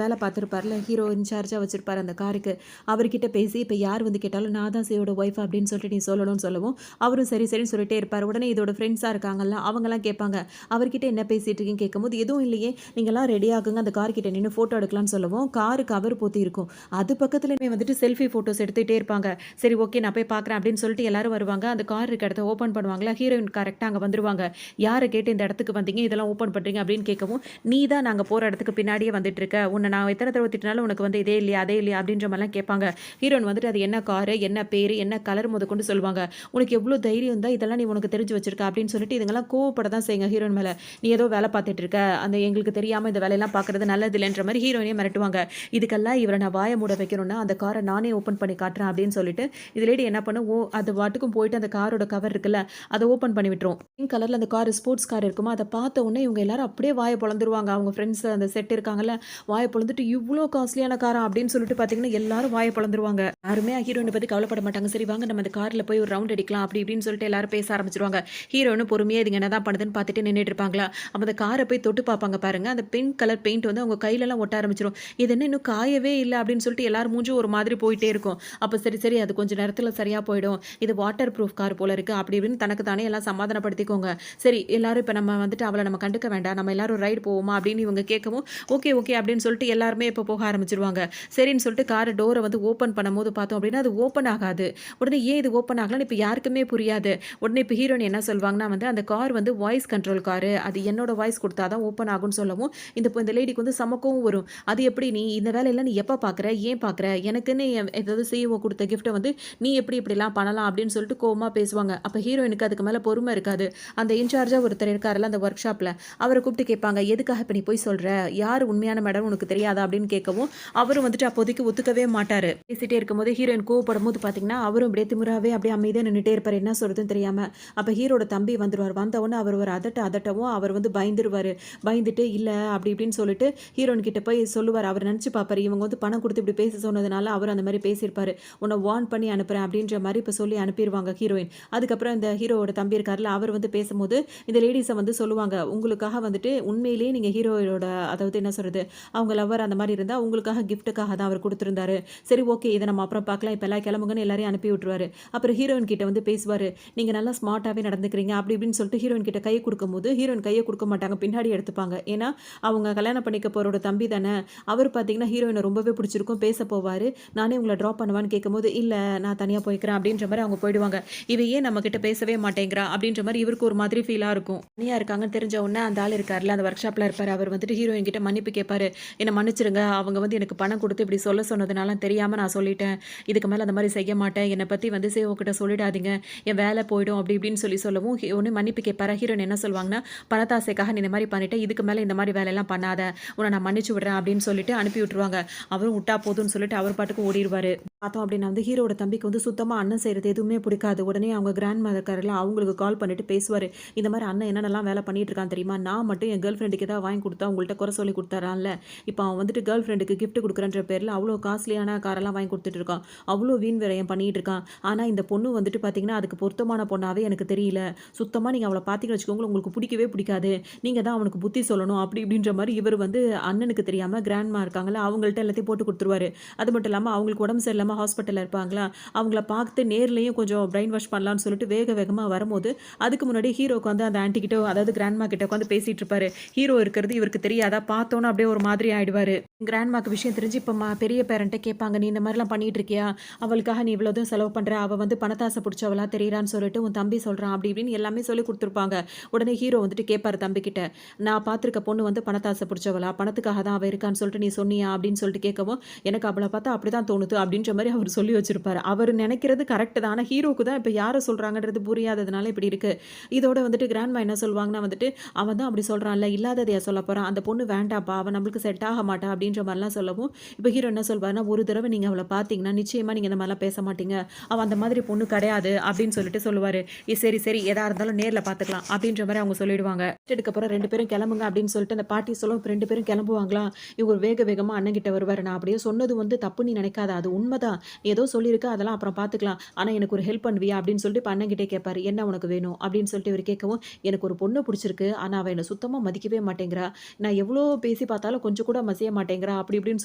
வேலை பார்த்திருப்பார்ல, ஹீரோ இன்சார்ஜா வச்சிருப்பாரு அந்த காருக்கு. அவர்கிட்ட பேசி, "இப்ப யார் வந்து கேட்டாலும் நான் தான் சியோட ஒய்ஃப் அப்படின்னு சொல்லிட்டு நீ சொல்லணும்னு" சொல்லவும், அவரும் சரி சரின்னு சொல்லிட்டே இருப்பாரு. உடனே இதோட ஃப்ரெண்ட்ஸா இருக்காங்கல்ல, அவங்கலாம் கேட்பாங்க. அவர்கிட்ட என்ன பேசிட்டு இருக்கீங்கன்னு கேட்கும்போது, "எதுவும் இல்லையே, நீங்கலாம் ரெடி ஆகுங்க அந்த கார் கிட்ட நின்னு ஃபோட்டோ எடுக்கலாம்னு" சொல்லவும், காரு கவர் போத்தி இருக்கும். அது பக்கத்துலயுமே வந்துட்டு செல்ஃபி ஃபோட்டோஸ் எடுத்துட்டே இருப்பாங்க. சரி ஓகே நான் போய் பார்க்குறேன் அப்படின்னு சொல்லிட்டு எல்லாரும் வருவாங்க. அந்த கார் இருக்க இடத்த ஓப்பன் பண்ணுவாங்களா, ஹீரோயின் கரெக்ட்டா அங்க வந்துருவாங்க. "யார கேட்டு இந்த இடத்துக்கு வந்தீங்க? இதெல்லாம் ஓப்பன் பண்றீங்க?" அப்படின்னு கேட்கவும், "நீ தான் நாங்க போற இடத்துக்கு பின்னாடியே வந்துட்டு இருக்க. உன்ன நான் எத்தன தடவ திட்டினாலும் உனக்கு வந்து இதே இல்லையா, அதே இல்லையா?" அப்படின்ற மாரிலாம் கேட்பாங்க. ஹீரோயின் வந்துட்டு அது என்ன காரு, என்ன பேரு, என்ன கலர் முதற்கொண்டு சொல்லுவாங்க. "உனக்கு எவ்ளோ தைரியம் இருந்தா இதெல்லாம் நீ உனக்கு தெரிஞ்சு வச்சிருக்க" அப்படின்னு சொல்லிட்டு இதுங்கலாம் கோவப்பட தான் செய்யுங்க ஹீரோயின் மேல. "நீ ஏதோ வேல பார்த்துட்டு இருக்க. அந்த எங்களுக்கு தெரியாம இந்த வேலையெல்லாம் பார்க்குறது நல்லது இல்லன்ற" மாரி ஹீரோயினையே மிரட்டுவாங்க. இதுக்கெல்லாம் இவர நான் வாய மூட வைக்கணும்னா, அந்த கார நானே ஓப்பன் பண்ணி காட்டுறேன் அப்படின்னு சொல்லிட்டு, இந்த லேடி என்ன பண்ணும், அது பாட்டுக்கும் போயிட்டு அந்த காரோட கவர் இருக்குல்ல, அத ஓப்பன் பண்ணி விட்டுரும். பிங்க் கலர்ல அந்த கார் ஸ்போர்ட்ஸ் கார் இருக்குமா, அத பார்த்த உடனே இவங்க எல்லாரும் அப்படியே வாய பொளந்துருவாங்க. அவங்க ஃப்ரெண்ட்ஸ் அந்த செட் இருக்காங்கல்ல, வாய பொளந்துட்டு "இவ்ளோ காஸ்ட்லியான காரா?" அப்படின்னு சொல்லிட்டு பார்த்தீங்கன்னா, எல்லாரும் வாய பொளந்துருவாங்க. யாருமே ஹீரோயின பத்தி கவலைப்பட மாட்டாங்க. "சரி வாங்க நம்ம அந்த கார்ல போய் ஒரு ரவுண்ட் அடிக்கலாம்" அப்படி இப்படின்னு சொல்லிட்டு எல்லாரும் பேச ஆரம்பிச்சுருவாங்க. ஹீரோயினும் பொறுமையா இதுங்க என்னதான் பண்ணுதுன்னு பார்த்துட்டு நின்னுட்டு இருப்பாங்களா, அப்ப அந்த கார போய் தொட்டு பார்ப்பாங்க பாருங்க. அந்த பிங்க் கலர் பெயிண்ட் வந்து அவங்க கையிலலாம் ஒட்ட ஆரம்பிச்சுரும். "இது என்ன இன்னும் காயவே இல்ல" அப்படின்னு சொல்லிட்டு எல்லார் மூஞ்சும் ஒரு மாதிரி போயிட்டே இருக்கும். அப்ப சரி, சரி அது கொஞ்ச நேரத்துல சரியா போயிடும். இது வாட்டர் ப்ரூஃப் கார் போல இருக்கு அப்படி இப்படின்னு தனக்கு தானே எல்லாம் சமாதானப்படுத்திக்கோங்க. சரி எல்லாரும் இப்ப நம்ம வந்துட்டு அவள நம்ம கண்டுக்க வேண்டாம். நம்ம எல்லாரும் ரைட் போவோமா அப்படின்னு இவங்க கேட்கவும், ஓகே, ஓகே அப்படின்னு சொல்லிட்டு எல்லாருமே இப்ப போக ஆரம்பிச்சுருவாங்க. சரின்னு சொல்லிட்டு கார் டோர வந்து ஓப்பன் பண்ணும்போது பார்த்தோம் அப்படின்னா, அது ஓப்பன் ஆகாது. உடனே ஏன் இது ஓப்பன் ஆகலன்னு இப்ப யாருக்குமே புரியாது. உடனே இப்ப ஹீரோயின் என்ன சொல்வாங்கன்னா வந்து, அந்த கார் வந்து வாய்ஸ் கண்ட்ரோல் காரு. அது என்னோட வாய்ஸ் குடுத்தா தான் ஓப்பன் ஆகும்னு சொல்லவும், இந்த லேடிக்கு வந்து செம கோவம் வரும். "அது எப்படி நீ இந்த வேலையெல்லாம் நீ எப்ப பார்க்குற? ஏன் பார்க்குற? எனக்குன்னு ஏதாவது சிஇஓ குடுத்த கிஃப்ட்ட வந்து நீ எப்படி இப்படிலாம் பண்ணலாம்?" அப்படின்னு சொல்லிட்டு கோவமா பேசுவாங்க. அப்ப ஹீரோயினுக்கு அதுக்கு மேல பொறுமை இருக்காது. அந்த இன்சார்ஜா ஒருத்தர் இருக்காருல்ல அந்த ஒர்க் ஷாப்ல, அவர கூப்பிட்டு கேட்பாங்க, "எதுக்காக இப்ப நீ பொய் சொல்ற? யாரு உண்மையான மேடம் உனக்கு தெரியாதா?" அப்படின்னு கேட்கவும், அவரும் வந்துட்டு அப்போதைக்கு ஒத்துக்கவே மாட்டாரு. பேசிட்டே இருக்கும்போது ஹீரோயின் கோவப்படும்போது பார்த்தீங்கன்னா, அவரும் அப்படியே திமிராவே அப்படியே அமைதியா நின்னுட்டே இருப்பாரு. என்ன சொல்றதுன்னு தெரியாம. அப்ப ஹீரோட தம்பி வந்துருவாரு. வந்த உடனே அவர் ஒரு அதட்டவும் அவர் வந்து பயந்துருவாரு. பயந்துட்டு, "இல்ல" அப்படி இப்படின்னு சொல்லிட்டு ஹீரோயின் கிட்ட போய் சொல்லுவாரு. அவர் நெனச்சு பார்ப்பாரு, இவங்க வந்து பணம் குடுத்து இப்படி பேச சொன்னதுனால அவர் அந்த மாரி பேசியிருப்பாரு. "உன்ன வார்ன் பண்ணி அனுப்புறேன். அனுப்புறேன் அப்படின்ற மாரி இப்ப சொல்லி அனுப்பிருவாங்க ஹீரோயின். அதுக்கப்புறம் இந்த ஹீரோவோட தம்பி இருக்கார்ல, அவர் வந்து பேசும்போது இந்த லேடீஸ வந்து சொல்லுவாங்க. உங்களுக்காக வந்துட்டு உண்மையிலேயே நீங்க ஹீரோயோட அதாவது என்ன சொல்றது, அவங்க லவ்வர் அந்த மாரி இருந்தா உங்களுக்காக கிஃப்ட்டுக்காக தான் அவர் குடுத்திருந்தாரு. சரி ஓகே. இத நம்ம அப்புறம் பார்க்கலாம். இப்ப எல்லாம் கிளம்புங்கன்னு எல்லாரையும் அனுப்பி விட்டுருவாரு. அப்புறம் ஹீரோயின் கிட்ட வந்து பேசுவாரு. நீங்க நல்லா ஸ்மார்ட்டாவே நடந்துக்கிறீங்க. அப்படி இப்படின்னு சொல்லிட்டு ஹீரோயின் கிட்ட கை குடுக்கும்போது, ஹீரோயின் கைய குடுக்க மாட்டாங்க. பின்னாடி எடுத்துப்பாங்க. ஏன்னா, அவங்க கல்யாணம் பண்ணிக்க போறவரோட தம்பி தானே. அவரு பார்த்தீங்கன்னா, ஹீரோயின ரொம்பவே பிடிச்சிருக்கும். பேச போவாரு. நானே உங்கள ட்ராப் பண்ணவான்னு கேட்கும்போது, இல்ல நான் தனியா போய்க்கிறேன் அப்படின்ற மாரி அவங்க போயிடுவாங்க. இவ ஏன் நம்மகிட்ட பேசவே மாட்டேங்கிறா? அப்படின்ற மாரி இவருக்கு ஒரு மாதிரி ஃபீலா இருக்கும். தனியா இருக்காங்கன்னு தெரிஞ்ச உடனே அந்த ஆள் இருக்கார்ல, அந்த ஒர்க் ஷாப்ல இருப்பாரு. அவர் வந்துட்டு ஹீரோயின் கிட்ட மன்னிப்பு கேட்பாரு. என்ன மன்னிச்சிருங்க. அவங்க வந்து எனக்கு பணம் குடுத்து இப்படி சொல்ல சொன்னதுனால தெரியாம நான் சொல்லிட்டேன். இதுக்கு மேல அந்த மாரி செய்ய மாட்டேன். என்ன பத்தி வந்து சிஓ கிட்ட சொல்லிடாதீங்க. என் வேலை போயிடும் அப்படி இப்படின்னு சொல்லவும், உடனே மன்னிப்பு கேட்பாரா. ஹீரோயின் என்ன சொல்வாங்கன்னா, பணத்தாசைக்காக நீ இந்த மாரி பண்ணிட்ட. இதுக்கு மேல இந்த மாரி வேலையெல்லாம் பண்ணாத. உன்ன நான் மன்னிச்சு விடுறேன் அப்படின்னு சொல்லிட்டு அனுப்பி விட்டுருவாங்க. அவரும் விட்டா போதும்ன்னு சொல்லிட்டு அவர் பாட்டுக்கு ஓடிருவாரு. பார்த்தோம் அப்படின்னா வந்து ஹீரோவோட தம்பிக்கு வந்து சுத்தமா அண்ணன் செய்றது எதுவுமே பிடிக்காது. உடனே அவங்க கிராண்ட் மதர் இருக்கார்ல, அவங்களுக்கு கால் பண்ணிட்டு பேசுவாரு. இந்த மாரி அண்ணன் என்னென்னலாம் வேலை பண்ணிட்டு இருக்கான் தெரியுமா? நான் மட்டும் என் கேர்ள் ஃப்ரெண்டுக்கு ஏதாவது வாங்கி குடுத்தா உங்கள்ட்ட குறை சொல்லி குடுத்துறான்ல. இப்ப அவன் வந்துட்டு கேர்ள் ஃப்ரெண்டுக்கு கிஃப்ட் குடுக்குறேன்ற பேர்ல அவ்ளோ காஸ்ட்லியான காரெல்லாம் வாங்கி குடுத்துட்டு இருக்கான். அவ்ளோ வீண் விரயம் பண்ணிட்டு இருக்கான். ஆனா இந்த பொண்ணு வந்துட்டு பார்த்தீங்கன்னா, அதுக்கு பொருத்தமான பொண்ணாவே எனக்கு தெரியல. சுத்தமா நீங்க அவள பார்த்தீங்கன்னு வச்சுக்கோங்களேன், உங்களுக்கு புடிக்கவே புடிக்காது. நீங்க தான் அவனுக்கு புத்தி சொல்லணும். அப்படி இப்படின்ற மாரி இவரு வந்து அண்ணனுக்கு தெரியாம கிராண்ட்மா இருக்காங்கல்ல, அவங்கள்ட்ட எல்லாத்தையும் போட்டு குடுத்துருவாரு. அது மட்டும் இல்லாம அவங்களுக்கு உடம்பு சரியில்லாம ஹாஸ்பிட்டல்ல இருப்பாங்களா, அவங்கள பார்த்து நேர்லயும் கொஞ்சம் பிரெயின் வாஷ் பண்ணலான்னு சொல்லிட்டு வேக வேகமா வரும்போது, அதுக்கு முன்னாடி ஹீரோ உட்காந்து அந்த ஆன்டி கிட்ட அதாவது கிராண்ட்மா கிட்ட உட்காந்து பேசிட்டு இருப்பாரு. ஹீரோ இருக்கிறது இவருக்கு தெரியாதா? பார்த்தோனே அப்படியே ஒரு மாதிரி ஆயிடுவாரு. கிராண்ட்மாக்கு விஷயம் தெரிஞ்சு இப்ப பெரிய பேரன்ட்ட கேட்பாங்க. "நீ இந்த மாரிலாம் பண்ணிட்டு இருக்கியா? அவளுக்காக நீ இவ்வளோ தூரம் செலவு பண்ற. அவ வந்து பணத்தாசை புடிச்சவளா தெரியறான்னு சொல்லிட்டு உன் தம்பி சொல்றான்." அப்படி இப்படின்னு எல்லாமே சொல்லிக் குடுத்துருப்பாங்க. உடனே ஹீரோ வந்துட்டு கேட்பாரு தம்பிகிட்ட. "நான் பார்த்திருக்க பொண்ணு வந்து பணத்தாசை புடிச்சவளா? பணத்துக்காக தான் அவ இருக்கான்னு சொல்லிட்டு நீ சொன்னியா?" அப்படின்னு சொல்லிட்டு கேட்கவும், "எனக்கு அவள பார்த்தா அப்படிதான் தோணுது." அப்படின்ற மாரி அவரு சொல்லி வச்சிருப்பாரு. அவரு நெனைக்கிறது கரெக்ட் தான். ஆனா ஹீரோக்கு தான் இப்ப யார சொல்றாங்கன்றது புரியாததுனால இப்படி இருக்கு. இதோட வந்துட்டு கிராண்ட்மா என்ன சொல்வாங்கன்னா வந்துட்டு, "அவன் தான் அப்படி சொல்றான்ல, இல்லாததையா சொல்லப் போறான்? அந்த பொண்ணு வேண்டாம்ப்பா. அவ நம்மளுக்கு செட் ஆக மாட்டா." அப்படின்ற மாரிலாம் சொல்லவும், இப்ப ஹீரோ என்ன சொல்வாருன்னா, "ஒரு தடவ நீங்க அவள பார்த்தீங்கன்னா, நிச்சயமா நீங்க இந்த மாரிலாம் பேச மாட்டீங்க. அவ அந்த மாதிரி பொண்ணு கிடையாது." அப்படின்னு சொல்லிட்டு சொல்லுவாரு. சரி, சரி. எதா இருந்தாலும் நேர்ல பார்த்துக்கலாம்." அப்படின்ற மாரி அவங்க சொல்லிடுவாங்க. இதுக்கப்புறம் 2 பேரும் கிளம்புங்க அப்படின்னு சொல்லிட்டு அந்த பாட்டி சொல்லவும், இப்ப 2 பேரும் கிளம்புவாங்களா, இவரு வேக வேகமா அண்ணன்கிட்ட வருவாரு. "நான் அப்படியே சொன்னது வந்து தப்பு நீ நினைக்காத. அது உண்மதான். ஏதோ சொல்லியிருக்க. அதெல்லாம் அப்புறம் பார்த்துக்கலாம். ஆனா எனக்கு ஒரு ஹெல்ப் பண்ணுவியா?" அப்படின்னு சொல்லிட்டு இப்ப அண்ணன்கிட்டயே கேட்பாரு. "என்ன உனக்கு வேணும்?" அப்படின்னு சொல்லிட்டு இவரு கேட்கவும், "எனக்கு ஒரு பொண்ணு புடிச்சிருக்கு. ஆனா அவ என்ன சுத்தமா மதிக்கவே மாட்டேங்கிறா. நான் எவ்வளோ பேசி பார்த்தாலும் கொஞ்சம் கூட மசிய மாட்டேங்கிறா." அப்படி இப்படின்னு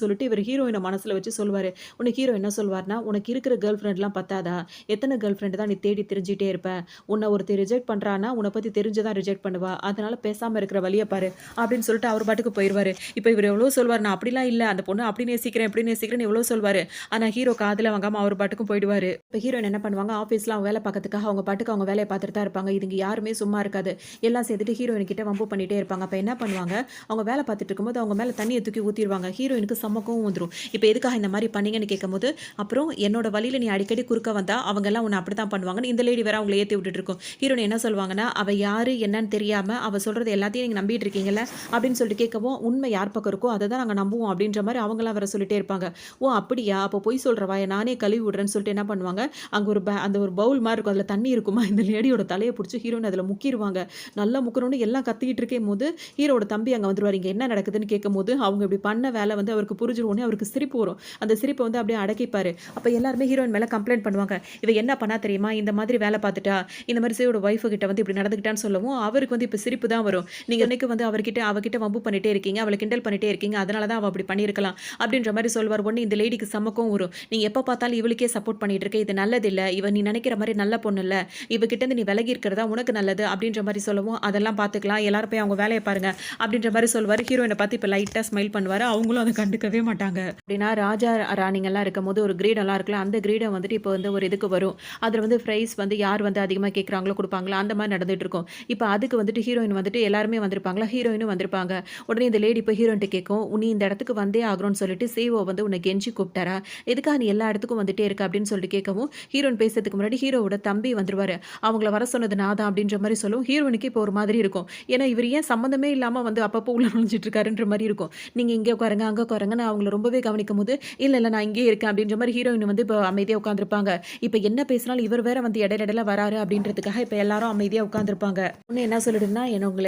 சொல்லிட்டு இவரு ஹீரோயின மனசுல வச்சு சொல்லுவாரு. உடனே ஹீரோ என்ன சொல்வாருன்னா, "உனக்கு இருக்கிற கேர்ள் ஃபிரெண்ட்லாம் பத்தாதா? எத்தன கேர்ள் ஃபிரெண்ட் தான் நீ தேடி திரிஞ்சுட்டே இருப்ப? உன்ன ஒருத்தி ரிஜெக்ட் பண்றான்னா, உன்ன பத்தி தெரிஞ்சு தான் ரிஜெக்ட் பண்ணுவா. அதனால பேசாம இருக்கிற வழிய பாரு." அப்படின்னு சொல்லிட்டு அவர் பாட்டுக்கு போயிருவாரு. இப்ப இவரு எவ்வளோ சொல்வாரு. "நான் அப்படிலாம் இல்ல. அந்த பொண்ண அப்படி நேசிக்கிறேன், இப்படி நேசிக்கிறேன்னு" எவ்வளோ சொல்வாரு. ஆனா ஹீரோ காதுல வாங்காம அவர் பாட்டுக்கும் போயிடுவாரு. இப்ப ஹீரோயின் என்ன பண்ணுவாங்க, ஆஃபீஸ்ல அவங்க வேலை பார்க்கறதுக்காக அவங்க பாட்டுக்கு அவங்க வேலைய பார்த்துட்டு தான் இருப்பாங்க. இதுங்க யாருமே சும்மா இருக்காது. எல்லாம் சேர்ந்துட்டு ஹீரோயின் கிட்ட வம்பு பண்ணிட்டே இருப்பாங்க. அப்ப என்ன பண்ணுவாங்க, அவங்க வேலை பார்த்துட்டு இருக்கும்போது அவங்க மேல தண்ணிய தூக்கி ஊத்திருவாங்க. ஹீரோயினுக்கு செம்ம கோவம் வந்துரும். இப்ப எதுக்காக இந்த மாரி பண்ணீங்கன்னு கேட்கும்போது, அப்புறம் என்னோட வழியில நீ அடிக்கடி குறுக்க வந்தா அவங்கலாம் உன்ன அப்படித்தான் பண்ணுவாங்கன்னு இந்த லேடி வேற அவங்கள ஏத்தி விட்டுட்டு இருக்கும். ஹீரோயின் என்ன சொல்வாங்கன்னா, அவ யாரு என்னன்னு தெரியாம அவ சொல்றது எல்லாத்தையும் நீங்க நம்பிட்டு இருக்கீங்கல்ல அப்படின்னு சொல்லிட்டு கேட்கவும், உண்மை யார் பக்கம் இருக்கோ அத தான் நாங்க நம்புவோம் அப்படின்ற மாரி அவங்கலாம் வேற சொல்லிட்டே இருப்பாங்க. ஓ! அப்படியா? அப்ப பொய் சொல்ற வாய நானே கழுவி விடுறேன்னு சொல்லிட்டு என்ன பண்ணுவாங்க, அங்க ஒரு அந்த ஒரு பவுல் மாரி இருக்கும். அதுல தண்ணி இருக்குமா, இந்த லேடியோட தலைய புடிச்சு ஹீரோயின் அதுல முக்கிருவாங்க. நல்லா முக்குனோனே எல்லாம் கத்திக்கிட்டு இருக்கும்போது, ஹீரோவோட தம்பி அங்க வந்துருவாரு. இங்க என்ன நடக்குதுன்னு கேட்கும்போது, அவங்க இப்படி பண்ண வேலை வந்து அவருக்கு புரிஞ்சிரும். உடனே அவருக்கு சிரிப்பு வரும். அந்த சிரிப்ப வந்து அப்படியே அடக்கிப்பாரு. அப்ப எல்லாருமே ஹீரோயின் மேல கம்ப்ளைண்ட் பண்ணுவாங்க. இவ என்ன பண்ணா தெரியுமா? இந்த மாதிரி வேலை பார்த்துட்டா. இந்த மாரி சியோட ஒய்ஃப் கிட்ட வந்து இப்படி நடந்துக்கிட்டான்னு சொல்லவும், அவருக்கு வந்து இப்ப சிரிப்பு தான் வரும். நீங்க என்னைக்கு வந்து அவகிட்ட வம்பு பண்ணிட்டே இருக்கீங்க. அவள கிண்டல் பண்ணிட்டே இருக்கீங்க. அதனால தான் அவ அப்படி பண்ணியிருக்கலாம். அப்படின்ற மாரி சொல்வாரு. உடனே இந்த லேடிக்கு செம்ம கோவம் வரும். நீங்க எப்ப பார்த்தாலும் இவளுக்கே சப்போர்ட் பண்ணிட்டு இருக்க. இது நல்லதில்ல. இவ நீ நினைக்கிற மாரி நல்ல பொண்ணு இல்ல. இவ கிட்ட இருந்து நீ விலகி இருக்கிறதா உனக்கு நல்லது அப்படின்ற மாரி சொல்லவும், அதெல்லாம் பார்த்துக்கலாம். எல்லாரும் போய் அவங்க வேலைய பாருங்க அப்படின்ற மாரி சொல்வாரு. ஹீரோயின பார்த்து இப்ப லைட்டா ஸ்மைல் பண்ணுவாரு. அவங்களும் அத கண்டுக்கவே மாட்டாங்க. அப்படின்னா ராஜா, ராணிங்கலாம் இருக்கும்போது ஒரு கிரீடம்லாம் இருக்குல்ல. அந்த கிரீடம் வந்துட்டு இப்போ வந்து ஒரு இதுக்கு வரும். அதுல வந்து பிரைஸ் வந்து யார் வந்து அதிகமா கேட்குறாங்களோ குடுப்பாங்களா, அந்த மாரி நடந்துட்டு இருக்கும். இப்ப அதுக்கு வந்துட்டு ஹீரோயின் வந்துட்டு எல்லாருமே வந்திருப்பாங்களா, ஹீரோயினும் வந்திருப்பாங்க. உடனே இந்த லேடி போய் ஹீரோயின்ட்ட கேட்கும். "நீ இந்த இடத்துக்கு வந்தே ஆகணும்னு சொல்லிட்டு சிஇஓ வந்து உன்ன கெஞ்சி கூப்பிட்டாரா? எதுக்காக நீ எல்லா இடத்துக்கும் வந்துட்டே இருக்க?" அப்படின்னு சொல்லிட்டு கேட்கவும், ஹீரோயின் பேசுறதுக்கு முன்னாடி ஹீரோவோட தம்பி வந்துருவாரு. அவங்கள வர சொன்னது நான் தான் அப்படின்ற மாரி சொல்லவும், ஹீரோயினுக்கு இப்போ ஒரு மாதிரி இருக்கும். ஏன்னா இவரு ஏன் சம்மந்தமே இல்லாம வந்து அப்பப்போ உள்ள நுழைஞ்சிட்டு இருக்காருன்ற மாரி இருக்கும். நீங்க இங்க உட்காருங்க, அங்க உட்காருங்கன்னு அவங்கள ரொம்பவே கவனிக்கும்போது, இல்ல, இல்ல நான் இங்கேயே இருக்கேன் அப்படின்ற மாரி ஹீரோயின் வந்து இப்போ அமைதியா உட்கார்ந்திருப்பாங்க. இப்ப என்ன பேசினாலும் இவர் வேற வந்து இடையில வராரு அப்படின்றதுக்காக இப்ப எல்லாரும் அமைதியா உட்கார்ந்திருப்பாங்க. பொண்ணு என்ன சொல்லிடுன்னா,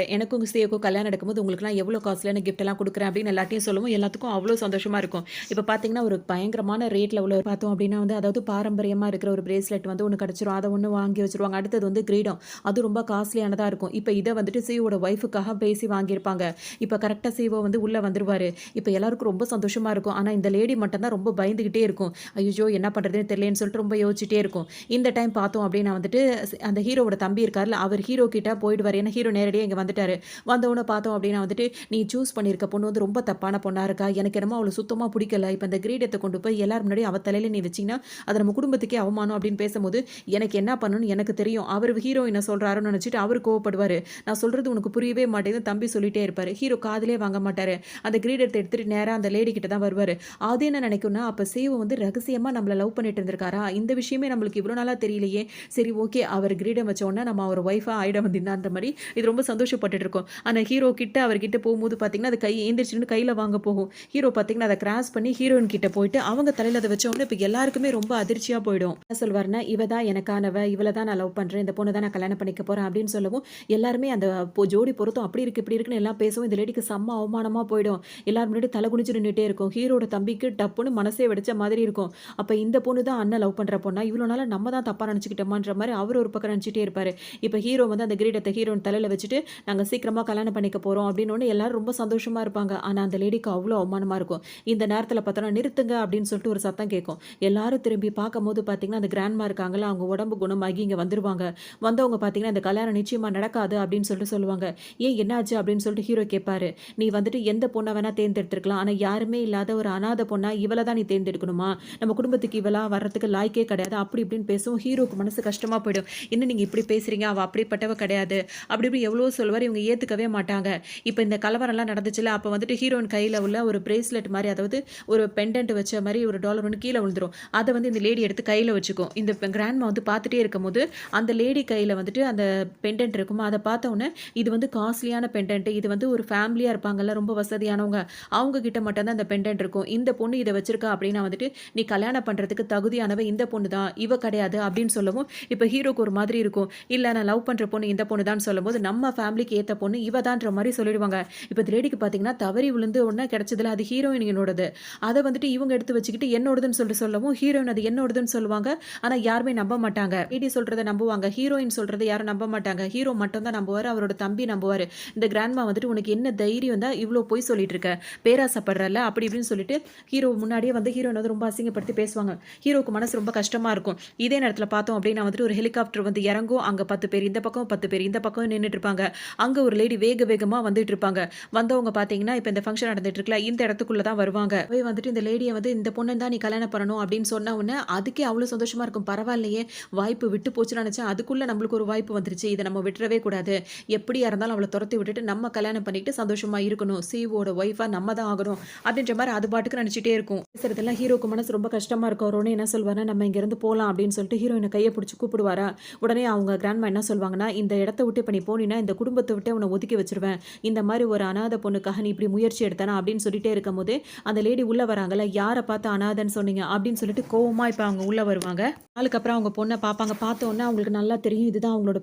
எனக்கும் உங்க சிஏவுக்கும் கல்யாணம் நடக்கும்போது உங்களுக்குலாம் எவ்வளோ காஸ்ட்லியான கிஃப்ட் எல்லாம் குடுக்குறேன் அப்படின்னு எல்லார்ட்டயும் சொல்லவும், எல்லாத்துக்கும் அவ்வளோ சந்தோஷமா இருக்கும். இப்ப பார்த்தீங்கன்னா, ஒரு பயங்கரமான ரேட்ல வீட்ல உள்ள பார்த்தோம் அப்படின்னா வந்து அதாவது பாரம்பரியமா இருக்கிற ஒரு பிரேஸ்லெட் வந்து ஒண்ணு கிடைச்சிரும். அத ஒண்ணு வாங்கி வச்சுருவாங்க. அடுத்தது வந்து கிரீடம். அது ரொம்ப காஸ்ட்லியானதா இருக்கும். இப்ப இத வந்துட்டு சிஇஓட ஒய்ஃப்க்காக பேசி வாங்கியிருப்பாங்க. இப்ப கரெக்ட்டா சிஇஓ வந்து உள்ள வந்துருவாரு. இப்ப எல்லாருக்கும் ரொம்ப சந்தோஷமா இருக்கும். ஆனா இந்த லேடி மட்டும் தான் ரொம்ப பயந்துகிட்டே இருக்கும். ஐய்யய்யோ! என்ன பண்றதுன்னு தெரியலன்னு சொல்லிட்டு ரொம்ப யோசிச்சுட்டே இருக்கும். இந்த டைம் பார்த்தோம் அப்படின்னா வந்துட்டு அந்த ஹீரோவோட தம்பி இருக்கார்ல, அவர் ஹீரோ கிட்ட போயிடுவாரு. ஏன்னா ஹீரோ நேரடியா இங்க வந்துட்டாரு. வந்தவுடனே பார்த்தோம் அப்படின்னா வந்துட்டு, "நீ சூஸ் பண்ணியிருக்க பொண்ணு வந்து ரொம்ப தப்பான பொண்ணா இருக்கா. எனக்கு என்னமோ அவள சுத்தமா புடிக்கல. இப்ப இந்த கிரீடத்த கொண்டு போய் எல்லார் முன்னாடியும் அவ தலையில நீ வச்சீன்னா, அது நம்ம குடும்பத்துக்கே அவமானம்." அப்படின்னு பேசும்போது, எனக்கு என்ன பண்ணணும்னு எனக்கு தெரியும். அவரு ஹீரோயின சொல்றாருன்னு நெனச்சுட்டு அவரு கோவப்படுவாரு. நான் சொல்றது உனக்கு புரியவே மாட்டேங்குதுன்னு தம்பி சொல்லிட்டே இருப்பாரு. ஹீரோ காதுலயே வாங்க மாட்டாரு. அந்த கிரீடத்த எடுத்துட்டு நேரா அந்த லேடி கிட்ட தான் வருவாரு. அது என்ன நெனைக்கும்னா, அப்ப சேவு வந்து ரகசியமா நம்மள லவ் பண்ணிட்டு இருந்திருக்காரா? இந்த விஷயமே நம்மளுக்கு இவ்ளோ நாளா தெரியலையே. சரி ஓகே. அவர் கிரீடம் வச்ச உடனே நம்ம அவர் ஒய்ஃபா ஆயிட வேண்டியதுதான்ற மாரி இது ரொம்ப சந்தோஷப்பட்டுட்டு இருக்கும். ஆனா ஹீரோ கிட்ட அவர்கிட்ட போம்போது பார்த்தீங்கன்னா, அது கை எந்திரிச்சு நின்னு கையில வாங்க போகும். ஹீரோ பார்த்தீங்கன்னா, அத கிராஸ் பண்ணி ஹீரோயின் கிட்ட போயிட்டு அவங்க தலையில அத வச்ச உடனே இப்ப எல்லாருக்குமே ரொம்ப அதிர்ச்சியா போயிடும். என்ன சொல்வாருன்னா, "இவ தான் எனக்கானவ. இவள தான் நான் லவ் பண்றேன். இந்த பொண்ண தான் நான் கல்யாணம் பண்ணிக்க போறேன்." அப்படின்னு சொல்லவும், எல்லாருமே அந்த ஜோடி பொருத்தம் அப்படி இருக்கு, இப்படி இருக்குன்னு எல்லாம் பேசவும், இந்த லேடிக்கு செம்ம அவமானமா போயிடும். எல்லார் முன்னாடியும் தலை குனிஞ்சு நின்னுட்டே இருக்கும். ஹீரோட தம்பிக்கு டப்புன்னு மனசே வெடிச்ச மாதிரி இருக்கும். அப்ப இந்த பொண்ணு தான் அண்ணன் லவ் பண்ற பொண்ணா? இவ்வளோ நாளா நம்ம தான் தப்பா நெனச்சுக்கிட்டோமான்ற மாரி அவரு ஒரு பக்கம் நெனச்சுட்டே இருப்பாரு. இப்ப ஹீரோ வந்து அந்த கிரீடத்த ஹீரோயின் தலையில வச்சுட்டு, "நாங்க சீக்கிரமா கல்யாணம் பண்ணிக்க போறோம்." அப்படின்னோனே எல்லாரும் ரொம்ப சந்தோஷமா இருப்பாங்க. ஆனா அந்த லேடிக்கு அவ்ளோ அவமானமா இருக்கும். இந்த நேரத்துல பார்த்தோம்னா, "நிறுத்துங்க" அப்படின்னு சொல்லிட்டு ஒரு சத்தம் கேட்கும். எல்லாரும் திரும்பி பார்க்கும்போது பார்த்தீங்கன்னா, அந்த கிராண்ட்மா இருக்காங்கல்ல, அவங்க உடம்பு குணமாகி இங்க வந்துருவாங்க. வந்தவங்க பார்த்தீங்கன்னா, "இந்த கல்யாணம் நிச்சயமா நடக்காது." அப்படின்னு சொல்லிட்டு சொல்லுவாங்க. "ஏன் என்னாச்சு?" அப்படின்னு சொல்லிட்டு ஹீரோ கேட்பாரு. "நீ வந்துட்டு எந்த பொண்ண வேணா தேர்ந்தெடுத்துருக்கலாம். ஆனா யாருமே இல்லாத ஒரு அனாதை பொண்ணா இவள தான் நீ தேர்ந்தெடுக்கணுமா? நம்ம குடும்பத்துக்கு இவளா வர்றதுக்கு லாய்க்கே கிடையாது." அப்படி இப்படின்னு பேசவும் ஹீரோக்கு மனசு கஷ்டமா போயிடும். "என்ன நீங்க இப்படி பேசுறீங்க? அவ அப்படிப்பட்டவ கிடையாது." அப்படி இப்படி எவ்வளவோ சொல்லுவாரு. இவங்க ஏத்துக்கவே மாட்டாங்க. இப்ப இந்த கலவரம்லாம் நடந்துச்சுல்ல, அப்ப வந்துட்டு ஹீரோயின் கையில உள்ள ஒரு பிரேஸ்லெட் மாரி, அதாவது ஒரு பெண்டன்ட் வச்ச மாரி ஒரு டாலர் ஒண்ணு கீழ விழுந்துரும். அத வந்து இந்த லேடி எடுத்து கையில வச்சுக்கும். இந்த கிராண்ட்மா வந்து பார்த்துட்டே இருக்கும்போது, அந்த லேடி கையில வந்துட்டு அந்த பெண்டன்ட் இருக்குமா, அத பார்த்த உடனே, இது வந்து காஸ்ட்லியான பெண்டன்ட். இது வந்து ஒரு ஃபேமிலியா இருப்பாங்கல்ல, ரொம்ப வசதியானவங்க. அவங்க கிட்ட மட்டும் தான் அந்த பெண்டன்ட் இருக்கும். இந்த பொண்ணு இத வச்சிருக்கா அப்படின்னா வந்துட்டு, நீ கல்யாணம் பண்றதுக்கு தகுதியானவ இந்த பொண்ணு தான். இவ கிடையாது அப்படின்னு சொல்லவும், இப்ப ஹீரோக்கு ஒரு மாதிரி இருக்கும். இல்ல நான் லவ் பண்ற பொண்ணு இந்த பொண்ணு தான்னு சொல்லும்போது, நம்ம ஃபேமிலிக்கு ஏத்த பொண்ணு இவ தான்ற மாரி சொல்லிடுவாங்க. இப்ப இந்த லேடிக்கு பார்த்தீங்கன்னா, தவறி விழுந்து உடனே கிடைச்சதுல அது ஹீரோயினினோடது. அத வந்துட்டு இவங்க எடுத்து வச்சுக்கிட்டு என்னோடதுன்னு சொல்லிட்டு சொல்லவும், ஹீரோயின் அது என்னோடதுன்னு சொல்லுவாங்க. ஆனா யாருமே நம்ப மாட்டாங்க. லேடி சொல்றத நம்புவாங்க. ஹீரோயின் சொல்றத யாரும் நம்ப மாட்டாங்க. ஹீரோ மட்டும் தான் நம்புவாரு. அவரோட தம்பி நம்புவாரு. இந்த கிராண்ட்மா வந்துட்டு, "உனக்கு என்ன தைரியம் தான் இவ்ளோ பொய் சொல்லிட்டு இருக்க? பேராசைப்படுறல்ல?" அப்படி இப்படின்னு சொல்லிட்டு ஹீரோ முன்னாடியே வந்து ஹீரோயின வந்து ரொம்ப அசிங்கப்படுத்தி பேசுவாங்க. ஹீரோக்கு மனசு ரொம்ப கஷ்டமா இருக்கும். இதே நேரத்தில பார்த்தோம் அப்படின்னா வந்துட்டு ஒரு ஹெலிகாப்டர் வந்து இறங்கும். அங்க 10 பேர் இந்த பக்கம், 10 பேர் இந்த பக்கம் நின்னுட்டு இருப்பாங்க. அங்க ஒரு லேடி வேக வேகமா வந்துட்டு இருப்பாங்க. வந்தவங்க பார்த்தீங்கன்னா, இப்ப இந்த ஃபங்ஷன் நடந்துட்டு இருக்குல்ல, இந்த இடத்துக்குள்ள தான் வருவாங்க. போய் வந்துட்டு இந்த லேடிய வந்து, "இந்த பொண்ண தான் நீ கல்யாணம் பண்ணணும்." அப்படின்னு சொன்ன உடனே அதுக்கே அவ்ளோ சந்தோஷமா இருக்கும். பரவாயில்லையே, வாய்ப்பு விட்டு போச்சுன்னு நெனச்சேன். அதுக்குள்ள நம்மளுக்கு ஒரு வாய்ப்பு வந்துருச்சு. இத நம்ம விட்டுறவே கூடாது. எப்படியா இருந்தாலும் அவள தொரத்தி விட்டுட்டு நம்ம கல்யாணம் பண்ணிட்டு சந்தோஷமா இருக்கணும். சிஇஓட ஒய்ஃபா நம்ம தான் ஆகணும். அப்படின்ற மாரி அது பாட்டுக்கு நெனச்சுட்டே இருக்கும். பேசுறதெல்லாம் ஹீரோக்கு மனசு ரொம்ப கஷ்டமா இருக்கும். அவர் உடனே என்ன சொல்வாருன்னா, "நம்ம இங்கேருந்து போலாம்." அப்படின்னு சொல்லிட்டு ஹீரோயின கைய புடிச்சு கூப்பிடுவாரா, உடனே அவங்க கிராண்ட்மா என்ன சொல்வாங்கன்னா, "இந்த இடத்த விட்டு இப்ப நீ போனீன்னா, இந்த குடும்பத்த விட்டே உன்ன ஒதுக்கி வச்சுருவேன். இந்த மாரி ஒரு அனாத பொண்ணுக்காக நீ இப்படி முயற்சி எடுத்தனா?" அப்படின்னு சொல்லிட்டே இருக்கும்போது, அந்த லேடி உள்ள வராங்கல்ல, "யார பார்த்து அனாதைன்னு சொன்னீங்க?" அப்படின்னு சொல்லிட்டு கோவமா இப்ப அவங்க உள்ள வருவாங்க. நாளுக்கு அப்புறம் அவங்க பொண்ண பார்ப்பாங்க. பார்த்த உடனே அவங்களுக்கு நல்லா தெரியும், இதுதான் அவங்களோட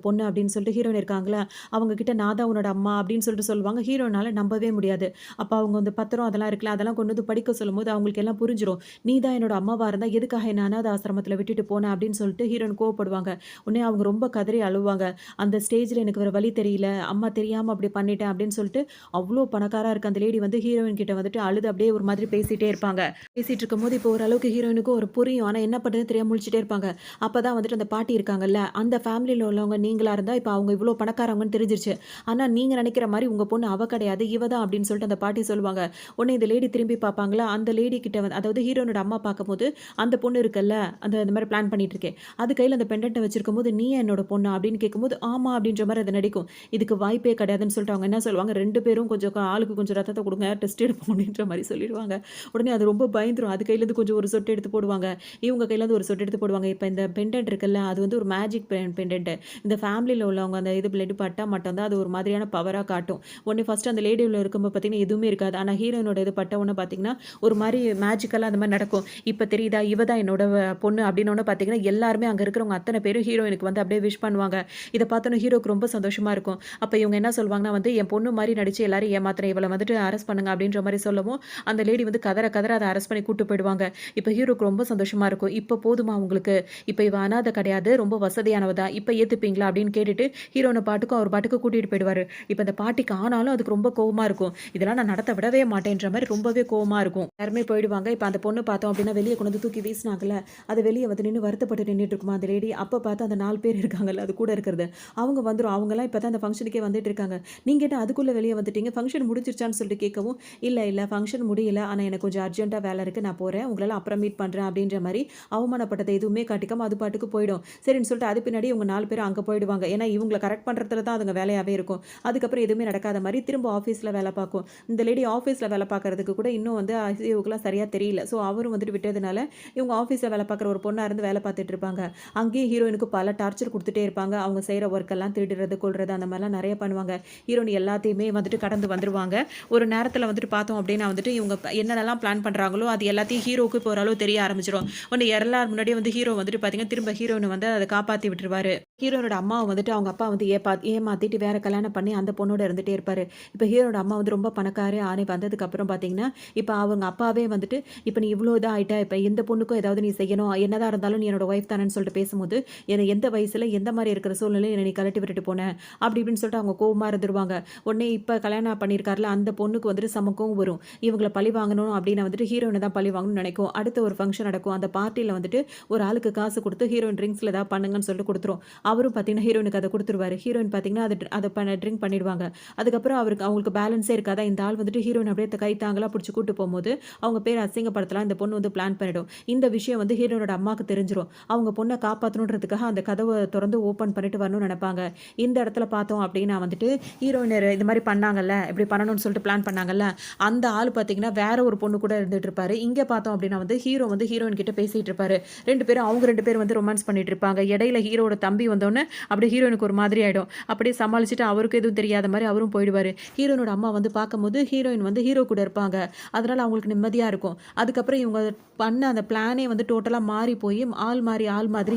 பொண்ணு அப்படின்னு சொல்லிட்டு ஹீரோயின் இருக்காங்கல்ல, அவங்க கிட்ட "நான் தான் உன்னோட அம்மா" அப்படின்னு சொல்லிட்டு சொல்லுவாங்க. ஹீரோயினால நம்பவே முடியாது. அப்ப அவங்க அந்த பத்திரம் அதெல்லாம் இருக்குல்ல, அதெல்லாம் கொண்டு வந்து படிக்க சொல்லும்போது அவங்களுக்கு எல்லாம் புரிஞ்சிரும். "நீ தான் என்னோட அம்மாவா இருந்தா எதுக்காக என்ன அனாத ஆசிரமத்தில விட்டுட்டு போன?" அப்படின்னு சொல்லிட்டு ஹீரோயின் கோவப்படுவாங்க. உடனே அவங்க ரொம்ப கதறி அழுவாங்க. "அந்த ஸ்டேஜ்ல எனக்கு வேற வழி தெரியல. அம்மா தெரியாம அப்படி பண்ணிட்டேன்." அப்படின்னு சொல்லிட்டு அவ்ளோ பணக்காரா இருக்க அந்த லேடி வந்து ஹீரோயின் கிட்ட வந்துட்டு அழுது அப்படியே ஒரு மாதிரி பேசிட்டே இருப்பாங்க. பேசிட்டு இருக்கும்போது இப்போ ஓரளவுக்கு ஹீரோயினுக்கும் ஒரு புரியும். ஆனா என்ன பண்றதுன்னு தெரியாம முழிச்சுட்டே இருப்பாங்க. அப்பதான் வந்துட்டு அந்த பாட்டி இருக்காங்கல்ல, அந்த ஃபேமிலில உள்ளவங்க நீங்களா இருந்தா இப்ப அவங்க இவ்ளோ பணக்காரவங்கன்னு தெரிஞ்சிருச்சு. ஆனா நீங்க நினைக்கிற மாரி உங்க பொண்ணு அவ கிடையாது. இவ தான் அப்படின்னு சொல்லிட்டு அந்த பாட்டி சொல்லுவாங்க. உடனே இந்த லேடி திரும்பி பார்ப்பாங்களா, அந்த லேடி கிட்ட வந்து அதாவது ஹீரோயினோட அம்மா பார்க்கும்போது, அந்த பொண்ணு இருக்குல்ல, இந்த மாரி பிளான் பண்ணிட்டு இருக்கே. அது கையில அந்த பெண்டன்ட்ட வச்சிருக்கும்போது, "நீயா என்னோட பொண்ணா?" அப்படின்னு கேட்கும்போது, "ஆமா" அப்படின்ற மாரி அது நடிக்கும். இதுக்கு வாய்ப்பே கிடையாதுன்னு சொல்லிட்டு அவங்க என்ன சொல்லுவாங்க, 2 பேரும் கொஞ்சம் ஆளுக்கு கொஞ்சம் ரத்தத்த குடுங்க, டெஸ்ட் எடுப்போம் அப்படின்ற மாரி சொல்லிருவாங்க. உடனே அது ரொம்ப பயந்துரும். அது கையிலேருந்து கொஞ்சம் ஒரு சொட்டு எடுத்து போடுவாங்க. இவங்க கையிலேருந்து ஒரு சொட்டு எடுத்து போடுவாங்க. இப்ப இந்த பெண்டன்ட் இருக்குல்ல, அது வந்து ஒரு மேஜிக் பெண்டன்ட். இந்த ஃபேமிலில உள்ளவங்க அந்த இது பிளட் பட்டா மட்டும் தான் அது ஒரு மாதிரியான பவரா காட்டும். உடனே ஃபர்ஸ்ட் அந்த லேடில இருக்கும்போது பார்த்தீங்கன்னா, எதுவுமே இருக்காது. ஆனா ஹீரோயினோட இது பட்ட உடனே பார்த்தீங்கன்னா, ஒரு மாரி மேஜிக்கலா அந்த மாரி நடக்கும். இப்ப தெரியுதா, இவ தான் என்னோட பொண்ணு அப்படின்னோன பார்த்தீங்கன்னா, எல்லாருமே அங்க இருக்கிறவங்க அத்தன பேரும் ஹீரோயினுக்கு வந்து அப்படியே விஷ் பண்ணுவாங்க. இத பார்த்தோனே ஹீரோக்கு ரொம்ப சந்தோஷமா இருக்கும். அப்ப இவங்க என்ன சொல்வாங்கன்னா வந்து, "என் பொண்ணு மாரி நடிச்சு எல்லாரையும் ஏமாத்துறேன். இவள வந்துட்டு அரெஸ்ட் பண்ணுங்க." அப்படின்ற மாரி சொல்லவும், அந்த லேடி வந்து கதற கதற அத அரெஸ்ட் பண்ணி கூட்டு போயிடுவாங்க. இப்ப ஹீரோக்கு ரொம்ப சந்தோஷமா இருக்கும். "இப்ப போதுமா உங்களுக்கு? இப்ப இவ அனாதை கிடையாது. ரொம்ப வசதியானவ தான். இப்ப ஏத்துப்பீங்களா?" அப்படின்னு கேட்டுட்டு ஹீரோன பாட்டுக்கும் அவர் பாட்டுக்கு கூட்டிட்டு போயிடுவாரு. இப்ப இந்த பாட்டிக்கு ஆனாலும் அதுக்கு ரொம்ப கோவமா இருக்கும். இதெல்லாம் நான் நடத்த விடவே மாட்டேன்ற மாரி ரொம்பவே கோவமா இருக்கும். எல்லாருமே போயிடுவாங்க. இப்ப அந்த பொண்ணு பார்த்தோம் அப்படின்னா, வெளிய கொண்டு வந்து தூக்கி வீசினாங்கல்ல, அது வெளிய வந்து நின்னு வருத்தப்பட்டு நின்னுட்டு இருக்குமா அந்த லேடி. அப்ப பார்த்து அந்த 4 பேர் இருக்காங்கல்ல, அது கூட இருக்கிறது. அவங்க வந்துரும். அவங்கலாம் இப்ப தான் அந்த ஃபங்ஷனுக்கே வந்துட்டு இருக்காங்க. "நீங்க என்ன அதுக்குள்ள வெளிய வந்துட்டீங்க? ஃபங்ஷன் முடிஞ்சிருச்சான்னு?" சொல்லிட்டு கேட்கவும், இல்ல ஃபங்ஷன் முடியல. ஆனா எனக்கு கொஞ்சம் அர்ஜென்ட்டா வேலை இருக்கு. நான் போறேன். உங்களலாம் அப்புறம் மீட் பண்றேன்." அப்படின்ற மாரி அவமானப்பட்டத எதுவுமே காட்டிக்காம அது பாட்டுக்கு போயிடும். சரின்னு சொல்லிட்டு அது பின்னாடி இவங்க 4 பேரும் அங்க போயிடுவாங்க. ஏன்னா இவங்கள கரெக்ட் பண்றதுல தான் அதுங்க வேலையாவே இருக்கும். அதுக்கப்புறம் எதுவுமே நடக்காத மாரி திரும்ப ஆஃபீஸ்ல வேலை பார்க்கும். இந்த லேடி ஆஃபீஸ்ல வேலை பார்க்கறதுக்கு கூட இன்னும் வந்து ஐசியூக்குலாம் சரியா தெரியல. ஸோ அவரும் வந்துட்டு விட்டதுனால, இவங்க ஆஃபீஸ்ல வேலை பார்க்குற ஒரு பொண்ணா இருந்து வேலை பார்த்துட்டு இருப்பாங்க. அங்கேயும் ஹீரோயினுக்கு பல டார்ச்சர் குடுத்துட்டே இருப்பாங்க. அவங்க செய்ற ஒர்க் எல்லாம் திருடுறது, கொல்றது அந்த மாரிலாம் நெறைய பண்ணுவாங்க. ஹீரோயின் எல்லாத்தையுமே வந்துட்டு கடந்து வந்துருவாங்க. ஒரு நேரத்தில வந்துட்டு பார்த்தோம் அப்டின்னா வந்துட்டு, இவங்க என்னென்னலாம் பிளான் பண்றாங்களோ, அது எல்லாத்தையும் ஹீரோவுக்கு இப்போ ஓரளவு தெரிய ஆரம்பிச்சுரும். ஒண்ணு எல்லார் முன்னாடியும் வந்து ஹீரோ வந்துட்டு பார்த்தீங்கன்னா, திரும்ப ஹீரோயின வந்து அத காப்பாத்தி விட்டுருவாரு. ஹீரோனோட அம்மாவ வந்துட்டு அவங்க அப்பா வந்து ஏமாத்திட்டு வேற கல்யாணம் பண்ணி அந்த பொண்ணோட இருந்துட்டே இருப்பாரு. இப்ப ஹீரோட அம்மா வந்து ரொம்ப பணக்காரி ஆணை வந்ததுக்கப்புறம் பார்த்தீங்கன்னா, இப்ப அவங்க அப்பாவே வந்துட்டு, "இப்ப நீ இவ்ளோ இதா ஆயிட்ட. இப்ப எந்த பொண்ணுக்கும் ஏதாவது நீ செய்யணும். என்னதான் இருந்தாலும் நீ என்னோட ஒய்ஃப் தானேன்னு" சொல்லிட்டு பேசும்போது, "என்ன எந்த வயசுல, எந்த மாரி இருக்கிற சூழ்நிலையில என்ன நீ கழட்டி விட்டுட்டு போன?" அப்படி இப்படின்னு சொல்லிட்டு அவங்க கோவமா இருந்துருவாங்க. உடனே இப்ப கல்யாணம் பண்ணியிருக்கார்ல, அந்த பொண்ணுக்கு வந்துட்டு செம கோவம் வரும். இவங்கள பழி வாங்கணும் அப்படின்னு வந்துட்டு ஹீரோயின தான் பழி வாங்கணும்னு நெனைக்கும். அடுத்த ஒரு ஃபங்ஷன் நடக்கும். அந்த பார்ட்டில வந்துட்டு ஒரு ஆளுக்கு காசு குடுத்து, ஹீரோயின் ட்ரிங்க்ஸ்ல ஏதாவது பண்ணுங்கன்னு சொல்லிட்டு குடுத்துரும். அவரும் பார்த்தீங்கன்னா, ஹீரோயினுக்கு அத குடுத்துருவாரு. ஹீரோயின் பார்த்தீங்கன்னா, அத ட்ரிங்க் பண்ணிடுவாங்க. அதுக்கப்புறம் அவங்களுக்கு பேலன்ஸே இருக்காதா, இந்த ஆள் வந்துட்டு ஹீரோயின் அப்படியே கை தாங்கலா புடிச்சு கூட்டு போம்போது, அவங்க பேர அசிங்கப்படுத்தலாம் இந்த பொண்ணு வந்து பிளான் பண்ணிடும். இந்த விஷயம் வந்து ஹீரோயினோட அம்மாக்கு தெரிஞ்சிரும். அவங்க பொண்ண காப்பாத்தணுன்றதுக்காக அந்த கதவ தொறந்து ஓப்பன் பண்ணிட்டு வரணும்னு நெனைப்பாங்க. இந்த இடத்துல பார்த்தோம் அப்படின்னா வந்துட்டு, ஹீரோயின் இது மாரி பண்ணாங்கல்ல, இப்படி பண்ணணும்னு சொல்லிட்டு பிளான் பண்ணாங்கல்ல, அந்த ஆள் பார்த்தீங்கன்னா, வேற ஒரு பொண்ணு கூட இருந்துட்டு இருப்பாரு. இங்க பார்த்தோம் அப்படின்னா வந்து, ஹீரோ வந்து ஹீரோயின் கிட்ட பேசிட்டு இருப்பாரு. 2 பேரும் அவங்க 2 பேரும் வந்து ரொமான்ஸ் பண்ணிட்டு இருப்பாங்க. இடையில ஹீரோவோட தம்பி வந்தோனே, அப்படியே ஹீரோயினுக்கு ஒரு மாதிரி ஆயிடும். அப்படியே சமாளிச்சுட்டு அவருக்கும் எதுவும் தெரியாத மாரி அவரும் போயிடுவாரு. ஹீரோயினோட அம்மா வந்து பார்க்கும்போது, ஹீரோயின் வந்து ஹீரோ கூட இருப்பாங்க. அதனால அவங்களுக்கு நிம்மதியா இருக்கும். அதுக்கப்புறம் இவங்க பண்ண அந்த பிளானே வந்து டோட்டலா மாறி போய், ஆள் மாதிரி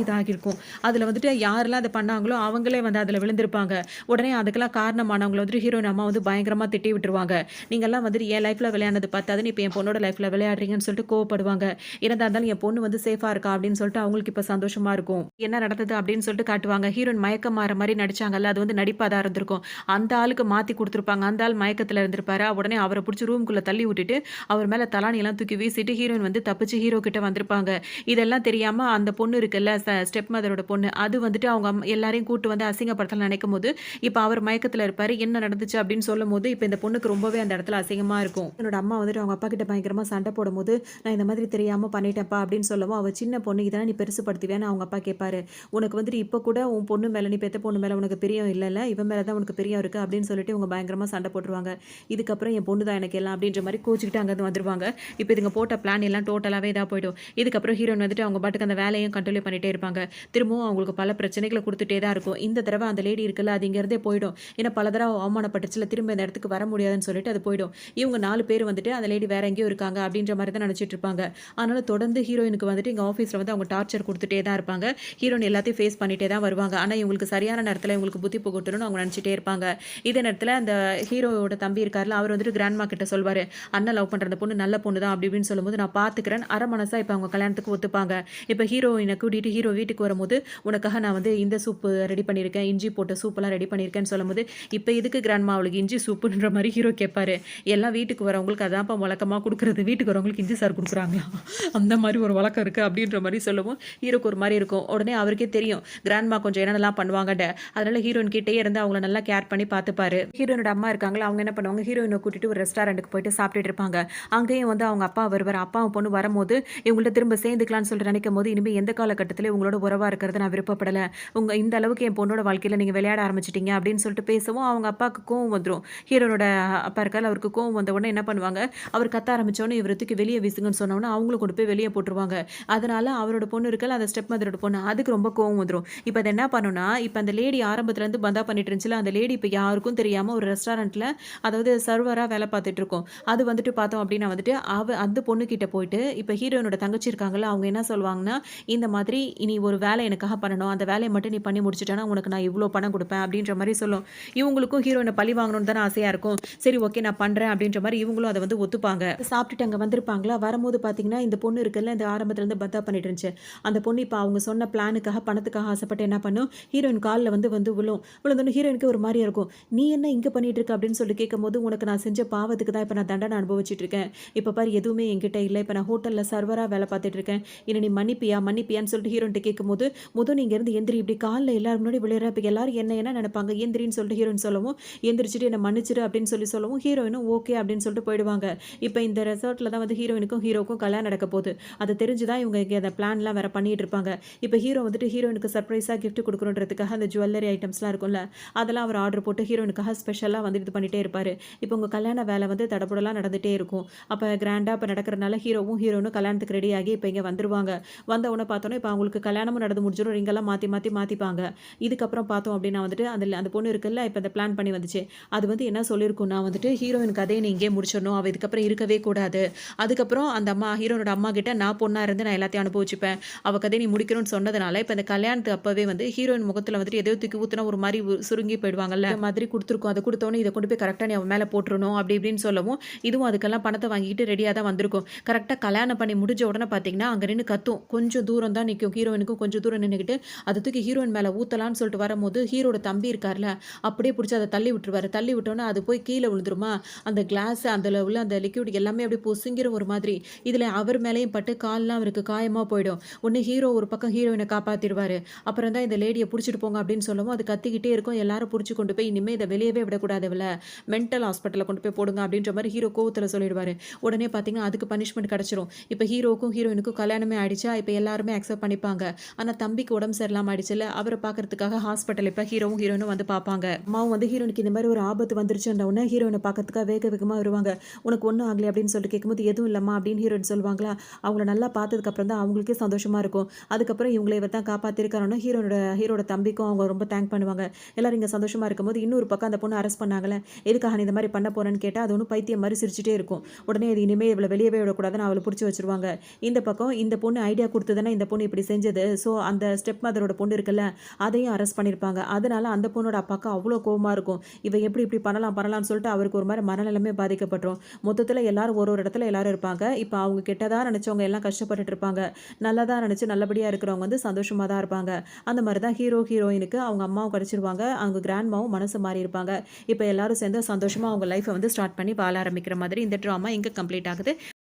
இதாகியிருக்கும். அதுல வந்துட்டு யாரெல்லாம் அத பண்ணாங்களோ, அவங்களே வந்து அதுல விழுந்திருப்பாங்க. உடனே அதுக்கெல்லாம் காரணமானவங்கள வந்துட்டு ஹீரோயின் அம்மா வந்து பயங்கரமா திட்டி விட்டுருவாங்க. "நீங்கலாம் வந்துட்டு என் லைஃப்ல விளையாடுனது பத்தாதுன்னு, இப்ப என் பொண்ணோட லைஃப்ல விளையாடுறீங்கன்னு" சொல்லிட்டு கோவப்படுவாங்க. என்னதா இருந்தாலும் என் பொண்ணு வந்து சேஃபா இருக்கா அப்படின்னு சொல்லிட்டு அவங்களுக்கு இப்ப சந்தோஷமா இருக்கும். என்ன நடந்தது அப்படின்னு சொல்லிட்டு காட்டுவாங்க. ஹீரோயின் மயக்கம் மாற மாரி நடிச்சாங்கல்ல, அது வந்து நடிப்பா தான் இருந்திருக்கும். அந்த ஆளுக்கு மாத்தி குடுத்துருப்பாங்க. அந்த ஆள் மயக்கத்துல இருந்திருப்பாரு. உடனே அவர புடிச்சு ரூம்குள்ள தள்ளி விட்டுட்டு, அவர் மேல தலாணியெல்லாம் தூக்கி வீசிட்டு, ஹீரோயின் வந்து தப்பிச்சு ஹீரோ கிட்ட வந்திருப்பாங்க. இதெல்லாம் தெரியாம அந்த பொண்ணு இருக்குல்ல, ஸ்டெப் மதரோட பொண்ணு, அது வந்துட்டு அவங்க எல்லாரையும் கூட்டு வந்து அசிங்கப்படுத்தலாம்னு நெனைக்கும்போது, இப்ப அவர் மயக்கத்துல இருப்பாரு. என்ன நடந்துச்சு அப்படின்னு சொல்லும்போது, இப்ப இந்த பொண்ணுக்கு ரொம்பவே அந்த இடத்துல அசிங்கமா இருக்கும். என்னோட அம்மா வந்துட்டு அவங்க அப்பா கிட்ட பயங்கரமா சண்டை போடும்போது, "நான் இந்த மாதிரி தெரியாம பண்ணிட்டேன்ப்பா" அப்படின்னு சொல்லவும், அவ சின்ன பொண்ணு இதெல்லாம் நீ பெருசுபடுத்துவியான்னு அவங்க அப்பா கேட்பாரு. "உனக்கு வந்துட்டு இப்ப கூட உன் பொண்ணு மேல, நீ பெத்த பொண்ணு மேல உனக்கு பிரியம் இல்லல்ல, இவன் மேல தான் உனக்கு பிரியம் இருக்கு" அப்படின்னு சொல்லிட்டு இவங்க பயங்கரமா சண்டை போட்டுருவாங்க. இதுக்கப்புறம் என் பொண்ணு தான் எனக்கு எல்லாம் அப்படின்ற மாரி கோச்சுக்கிட்டு அங்கருந்து வந்துருவாங்க. இப்ப இதுங்க போட்ட பிளான் எல்லாம் டோட்டலாவே இதா போயிடும். இதுக்கப்புறம் ஹீரோயின் வந்துட்டு அவங்க பாட்டுக்கு அந்த வேலையும் கன்டின்யூ பண்ணிட்டே இருப்பாங்க. திரும்பவும் அவங்களுக்கு பல பிரச்சனைகள குடுத்துட்டே தான் இருக்கும். இந்த தடவ அந்த லேடி இருக்குல்ல, அது இங்கருந்தே போயிடும். ஏன்னா பல தடவ அவமானப்பட்டுச்சுல, திரும்ப இந்த இடத்துக்கு வர முடியாதுன்னு சொல்லிட்டு அது போயிடும். இவங்க 4 பேர் வந்துட்டு அந்த லேடி வேற எங்கேயோ இருக்காங்க அப்படின்ற மாரி தான் நெனச்சிட்டு இருப்பாங்க. அதனால தொடர்ந்து ஹீரோயினுக்கு வந்துட்டு இங்க ஆஃபீஸ்ல வந்து அவங்க டார்ச்சர் குடுத்துட்டே தான் இருப்பாங்க. ஹீரோயின் எல்லாத்தையும் ஃபேஸ் பண்ணிட்டே தான் வருவாங்க. ஆனா இவங்களுக்கு சரியான நேரத்துல இவங்களுக்கு புத்தி புகட்டணும்னு அவங்க நெனச்சிட்டே இருப்பாங்க. இதே நேரத்துல அந்த ஹீரோவோட தம்பி இருக்கார்ல, அவர் வந்துட்டு கிராண்ட்மா கிட்ட சொல்வாரு. "அண்ணன் லவ் பண்ற அந்த பொண்ணு நல்ல பொண்ணு தான்" அப்படி இப்படின்னு சொல்லும்போது, "நான் பார்த்துக்கிறேன்." அரை மனசா இப்ப அவங்க கல்யாணத்துக்கு ஒத்துப்பாங்க. இப்ப ஹீரோயின கூட்டிட்டு ஹீரோ வீட்டுக்கு வரும்போது, "உனக்காக நான் வந்து இந்த சூப் ரெடி பண்ணியிருக்கேன். இஞ்சி போட்ட சூப்லாம் ரெடி பண்ணியிருக்கேன்னு" சொல்லும்போது, "இப்ப எதுக்கு கிராண்ட்மா அவளுக்கு இஞ்சி சூப்புன்ற" மாரி ஹீரோ கேட்பாரு. "எல்லாம் வீட்டுக்கு வரவங்களுக்கு அதான்ப்பா வழக்கமா குடுக்குறது. வீட்டுக்கு வரவங்களுக்கு இஞ்சி சாறு குடுக்குறாங்களா? அந்த மாரி ஒரு வழக்கம் இருக்கு" அப்படின்ற மாரி சொல்லவும், ஹீரோக்கு ஒரு மாரி இருக்கும். உடனே அவருக்கே தெரியும். கிராண்ட்மா கொஞ்சம் என்னென்னலாம் பண்ணுவாங்கன்னு. அதனால ஹீரோயின் கிட்டயே இருந்து அவங்கள நல்லா கேர் பண்ணி பார்த்துப்பாரு. ஹீரோயினோட அம்மா இருக்காங்கல்ல, அவங்க என்ன பண்ணுவாங்க, ஹீரோயின கூட்டிட்டு ஒரு ரெஸ்டாரண்ட்டுக்கு போயிட்டு சாப்பிட்டுட்டு இருப்பாங்க. அங்கேயும் வந்து அவங்க அப்பா வருவாரு. அப்பாவும் பொண்ணும் வரும்போது, இவங்கள்ட்ட திரும்ப சேர்ந்துக்கலான்னு சொல்லிட்டு நினைக்கும்போது, "இனிமே எந்த காலகட்டத்திலயும் உங்களோட உறவா இருக்கிறத நான் விருப்பப்படல. இந்த அளவுக்கு என் பொண்ணோட வாழ்க்கையில நீங்க விளையாட ஆரம்பிச்சுட்டீங்க" அப்படின்னு சொல்லிட்டு பேசவும், அவங்க அப்பாவுக்கு கோவம் வந்துரும். ஹீரோனோட அப்பா இருக்கார்ல, அவருக்கு கோவம் வந்த உடனே என்ன பண்ணுவாங்க, அவர் கத்த ஆரம்பிச்ச உடனே இவர தூக்கி வெளிய வீசுங்கன்னு சொன்ன உடனே, அவங்களும் கொண்டு போய் வெளிய போட்டுருவாங்க. அதனால அவரோட பொண்ணு இருக்குல்ல, அந்த ஸ்டெப் மதரோட பொண்ணு, அதுக்கு ரொம்ப கோவம் வந்துரும். இப்ப அது என்ன பண்ணும்னா, இப்ப அந்த லேடி ஆரம்பத்துல இருந்து பந்தா பண்ணிட்டு இருந்துச்சுல்ல, அந்த லேடி இப்ப யாருக்கும் தெரியாம ஒரு ரெஸ்டாரண்ட்ல, அதாவது சர்வரா வேலை பார்த்துட்டு இருக்கும். அது வந்துட்டு பார்த்தோம் அப்டின்னா வந்துட்டு, அந்த பொண்ணுகிட்ட போயிட்டு, இப்ப ஹீரோயினோட தங்கச்சி இருக்காங்கல்ல, அவங்க என்ன சொல்லுவாங்கன்னா, "இந்த மாதிரி நீ ஒரு வேலை எனக்காக பண்ணணும். அந்த வேலைய மட்டும் நீ பண்ணி முடிச்சுட்டன்னா, உனக்கு நான் இவ்ளோ பணம் குடுப்பேன்" அப்டின்ற மாரி சொல்லும். இவங்களுக்கும் ஹீரோயின பழி வாங்கணும்னு தானே ஆசையா இருக்கும். சரி ஓகே நான் பண்றேன் அப்டின்ற மாரி இவங்களும் அத வந்து ஒத்துப்பாங்க. சாப்பிட்டுட்டு அங்க வந்திருப்பாங்களா, வரும்போது பார்த்தீங்கன்னா பார்த்தீங்கன்னா, இந்த பொண்ணு இருக்குல்ல, இந்த ஆரம்பத்துலேருந்து பத்தா பண்ணிட்டு இருந்துச்சு. அந்த பொண்ணு இப்ப அவங்க சொன்ன பிளானுக்காக, பணத்துக்காக ஆசைப்பட்டு என்ன பண்ணும், ஹீரோயின் கால்ல வந்து வந்து விழும். விழுந்தோனே ஹீரோயினுக்கு ஒரு மாரியா இருக்கும். "நீ என்ன இங்க பண்ணிட்டு இருக்க?" அப்படின்னு சொல்லி கேட்கும்போது, "உனக்கு நான் செஞ்ச பாவத்துக்கு தான் இப்ப நான் தண்டனை அனுபவிச்சுட்டு இருக்கேன். இப்ப பாரு எதுவுமே என்கிட்ட இல்ல. இப்ப நான் ஹோட்டல்ல சர்வரா வேலை பார்த்துட்டு இருக்கேன். என்ன நீ மன்னிப்பியா? மன்னிப்பியான்னு?" சொல்லிட்டு ஹீரோயின்ட்ட கேட்கும்போது, "மொத நீ இங்கேருந்து எந்திரி. இப்படி கால்ல எல்லாரும் முன்னாடி விழுற. இப்ப எல்லாரும் என்ன நெனைப்பாங்க? எந்திரின்னு" சொல்லிட்டு ஹீரோயின் சொல்லவும், "எந்திரிச்சுட்டு என்ன மன்னிச்சுரு" அப்படின்னு சொல்லவும், ஹீரோயினும் ஓகே அப்படின்னு சொல்லிட்டு போயிடுவாங்க. இப்ப இந்த ரெசார்ட்ல தான் வந்து ஹீரோயினுக்கும், ஹீரோவுக்கும் கல்யாணம் நடக்க போது. அத தெரிஞ்சு தான் இவங்க இங்க அந்த பிளான்லாம் வேற பண்ணிட்டு இருப்பாங்க. இப்ப ஹீரோ வந்துட்டு ஹீரோயினுக்கு சர்ப்ரைஸா கிஃப்ட் குடுக்கணுன்றதுக்காக அந்த ஜுவல்லரி ஐட்டம்ஸ்லாம் இருக்கும்ல, அதெல்லாம் அவர் ஆர்டர் போட்டு ஹீரோயினுக்காக ஸ்பெஷலா வந்து இது பண்ணிட்டே இருப்பாரு. இப்ப உங்க கல்யாண வேலை வந்து தடபுடலா நடந்துட்டே இருக்கும். அப்ப கிராண்டா இப்ப நடக்கிறனால ஹீரோவும், ஹீரோயினும் கல்யாணத்துக்கு ரெடி ஆகி இப்ப இங்க வந்துருவாங்க. வந்த உடனே பார்த்தோனே இப்ப அவங்களுக்கு கல்யாணமும் நடந்து முடிஞ்சிரும். ரிங்கெல்லாம் மாத்திப்பாங்க. இதுக்கப்புறம் பார்த்தோம் அப்டின்னா வந்துட்டு, அந்த பொண்ணு இருக்குல்ல, இப்ப இந்த பிளான் பண்ணி வந்துச்சே, அது வந்து என்ன சொல்லியிருக்கும்னா வந்துட்டு, ஹீரோயின் கதைய நீ இங்கேயே முடிச்சிடணும். அவ இதுக்கப்புறம் இருக்கவே கூடாது. அதுக்கப்புறம் அந்த ஹீரோனோட அம்மா கிட்ட நான் பொண்ணா இருந்து நான் எல்லாத்தையும் அனுபவிச்சுப்பேன். அவ கதைய நீ முடிக்கணும்னு சொன்னதுனால, இப்ப இந்த கல்யாணத்துக்கு அப்பவே வந்து ஹீரோயின் முகத்துல வந்துட்டு எதையோ தூக்கி ஊத்துனா ஒரு மாரி சுருங்கி போயிடுவாங்கல்ல. இந்த மாதிரி குடுத்துருக்கோம். அத குடுத்தோனே இத கொண்டு போய் கரெக்ட்டா நீ அவ மேல போட்டுறணும். அப்டி இப்டின்னு சொல்லவும், இதுவும் அதுக்கெல்லாம் பணத்த வாங்கிட்டு ரெடியா தான் வந்திருக்கும். கரெக்ட்டா கல்யாணம் பண்ணி முடிஞ்ச உடனே பார்த்தீங்கன்னா, அங்க நின்னு கத்தும். கொஞ்சம் தூரம் தான் நிக்கும். ஹீரோயினுக்கும் கொஞ்சம் தூரம் நின்னுகிட்டு, அத தூக்கி ஹீரோயின் மேல ஊத்தலான்னு சொல்லிட்டு வரும்போது, ஹீரோட தம்பி இருக்கார்ல, அப்படியே புடிச்சு அத தள்ளி விட்டுருவாரு. தள்ளி விட்டோனே அது போய் கீழ விழுந்துருமா, அந்த கிளாஸ் அதுல உள்ள அந்த லிக்விட் எல்லாமே அப்படியே பொசுங்கிரும் ஒரு மாதிரி. இதுல அவர் மேலயும் பட்டு கால்லாம் அவருக்கு காயமா போயிடும். உடனே ஹீரோ ஒரு பக்கம் ஹீரோயின காப்பாத்திருவாரு. அப்புறம் தான் இந்த லேடிய புடிச்சிட்டு போங்க அப்படின்னு சொல்லவும், அது கத்திக்கிட்டே இருக்கும். எல்லாரும் புடிச்சு கொண்டு போய் இனிமே இத வெளியவே விடக்கூடாது இவள. மென்டல் ஹாஸ்பிட்டல்ல கொண்டு போய் போடுங்க அப்படின்ற மாரி ஹீரோ கோவத்துல சொல்லிடுவாரு. உடனே பார்த்தீங்கன்னா, அதுக்கு பனிஷ்மென்ட் கிடைச்சிரும். இப்ப ஹீரோவுக்கும், ஹீரோயினுக்கும் கல்யாணமே ஆயிடுச்சா, இப்ப எல்லாருமே அக்செப்ட் பண்ணிப்பாங்க. ஆனா தம்பிக்கு உடம்பு சரியில்லாம ஆயிடுச்சுல்ல, அவர பார்க்கறதுக்காக ஹாஸ்பிட்டல் இப்ப ஹீரோவும், ஹீரோயினும் வந்து பார்ப்பாங்க. அம்மாவும் வந்து ஹீரோயினுக்கு இந்த மாரி ஒரு ஆபத்து வந்துருச்சுன்ன உடனே ஹீரோயின பார்க்கறதுக்காக வேக வேகமா வருவாங்க. "உனக்கு ஒண்ணும் ஆகலையா?" அப்படின்னு சொல்லிட்டு கேட்கும்போது, "எதுவும் இல்லம்மா" அப்படின்னு ஹீரோயின் சொல்லுவாங்களா, அவங்கள நல்லா பார்த்ததுக்கு அப்புறம் தான் அவங்களுக்கே சந்தோஷமா இருக்கும். அதுக்கப்புறம் இவங்கள இவர் தான் காப்பாத்திருக்காருன்னு ஹீரோட தம்பிக்கும் அவங்க ரொம்ப தேங்க் பண்ணுவாங்க. எல்லாரும் இங்க சந்தோஷமா இருக்கும்போது, இன்னொரு பக்கம் அந்த பொண்ணு அரெஸ்ட் பண்ணாங்கல்ல, "எதுக்காக நீ இந்த மாரி பண்ண போறேன்னு?" கேட்டா, அது ஒண்ணும் பைத்தியம் மாரி சிரிச்சுட்டே இருக்கும். உடனே இது இனிமே இவள வெளியவே விடக்கூடாதுன்னு அவள புடிச்சு வச்சுருவாங்க. இந்த பக்கம் இந்த பொண்ணு ஐடியா குடுத்து தானே இந்த பொண்ணு இப்படி செஞ்சது. ஸோ அந்த ஸ்டெப் மதரோட பொண்ணு இருக்குல்ல, அதையும் அரெஸ்ட் பண்ணியிருப்பாங்க. அதனால அந்த பொண்ணோட அப்பாவுக்கு அவ்ளோ கோவமா இருக்கும். இவ எப்படி இப்படி பண்ணலாம்னு சொல்லிட்டு அவருக்கு ஒரு மாரி மனநலமே பாதிக்கப்பட்டுரும். மொத்தத்துல எல்லாரும் ஒரு இடத்துல எல்லாரும் இருப்பாங்க. இப்ப அவங்க கெட்டதா நெனச்சவங்க எல்லாம் கஷ்டப்பட்டுட்டு இருப்பாங்க. நல்லதா நெனச்சு நல்லபடியா இருக்கிறவங்க வந்து சந்தோஷமா தான் இருப்பாங்க. அந்த மாரி தான் ஹீரோயினுக்கு அவங்க அம்மாவும் கிடைச்சிருவாங்க. அவங்க கிராண்ட்மாவும் மனசு மாறி இருப்பாங்க. இப்ப எல்லாரும் சேர்ந்து சந்தோஷமா அவங்க லைஃப்ப வந்து ஸ்டார்ட் பண்ணி வாழ ஆரம்பிக்கிற மாதிரி இந்த ட்ராமா இங்க கம்ப்ளீட் ஆகுது.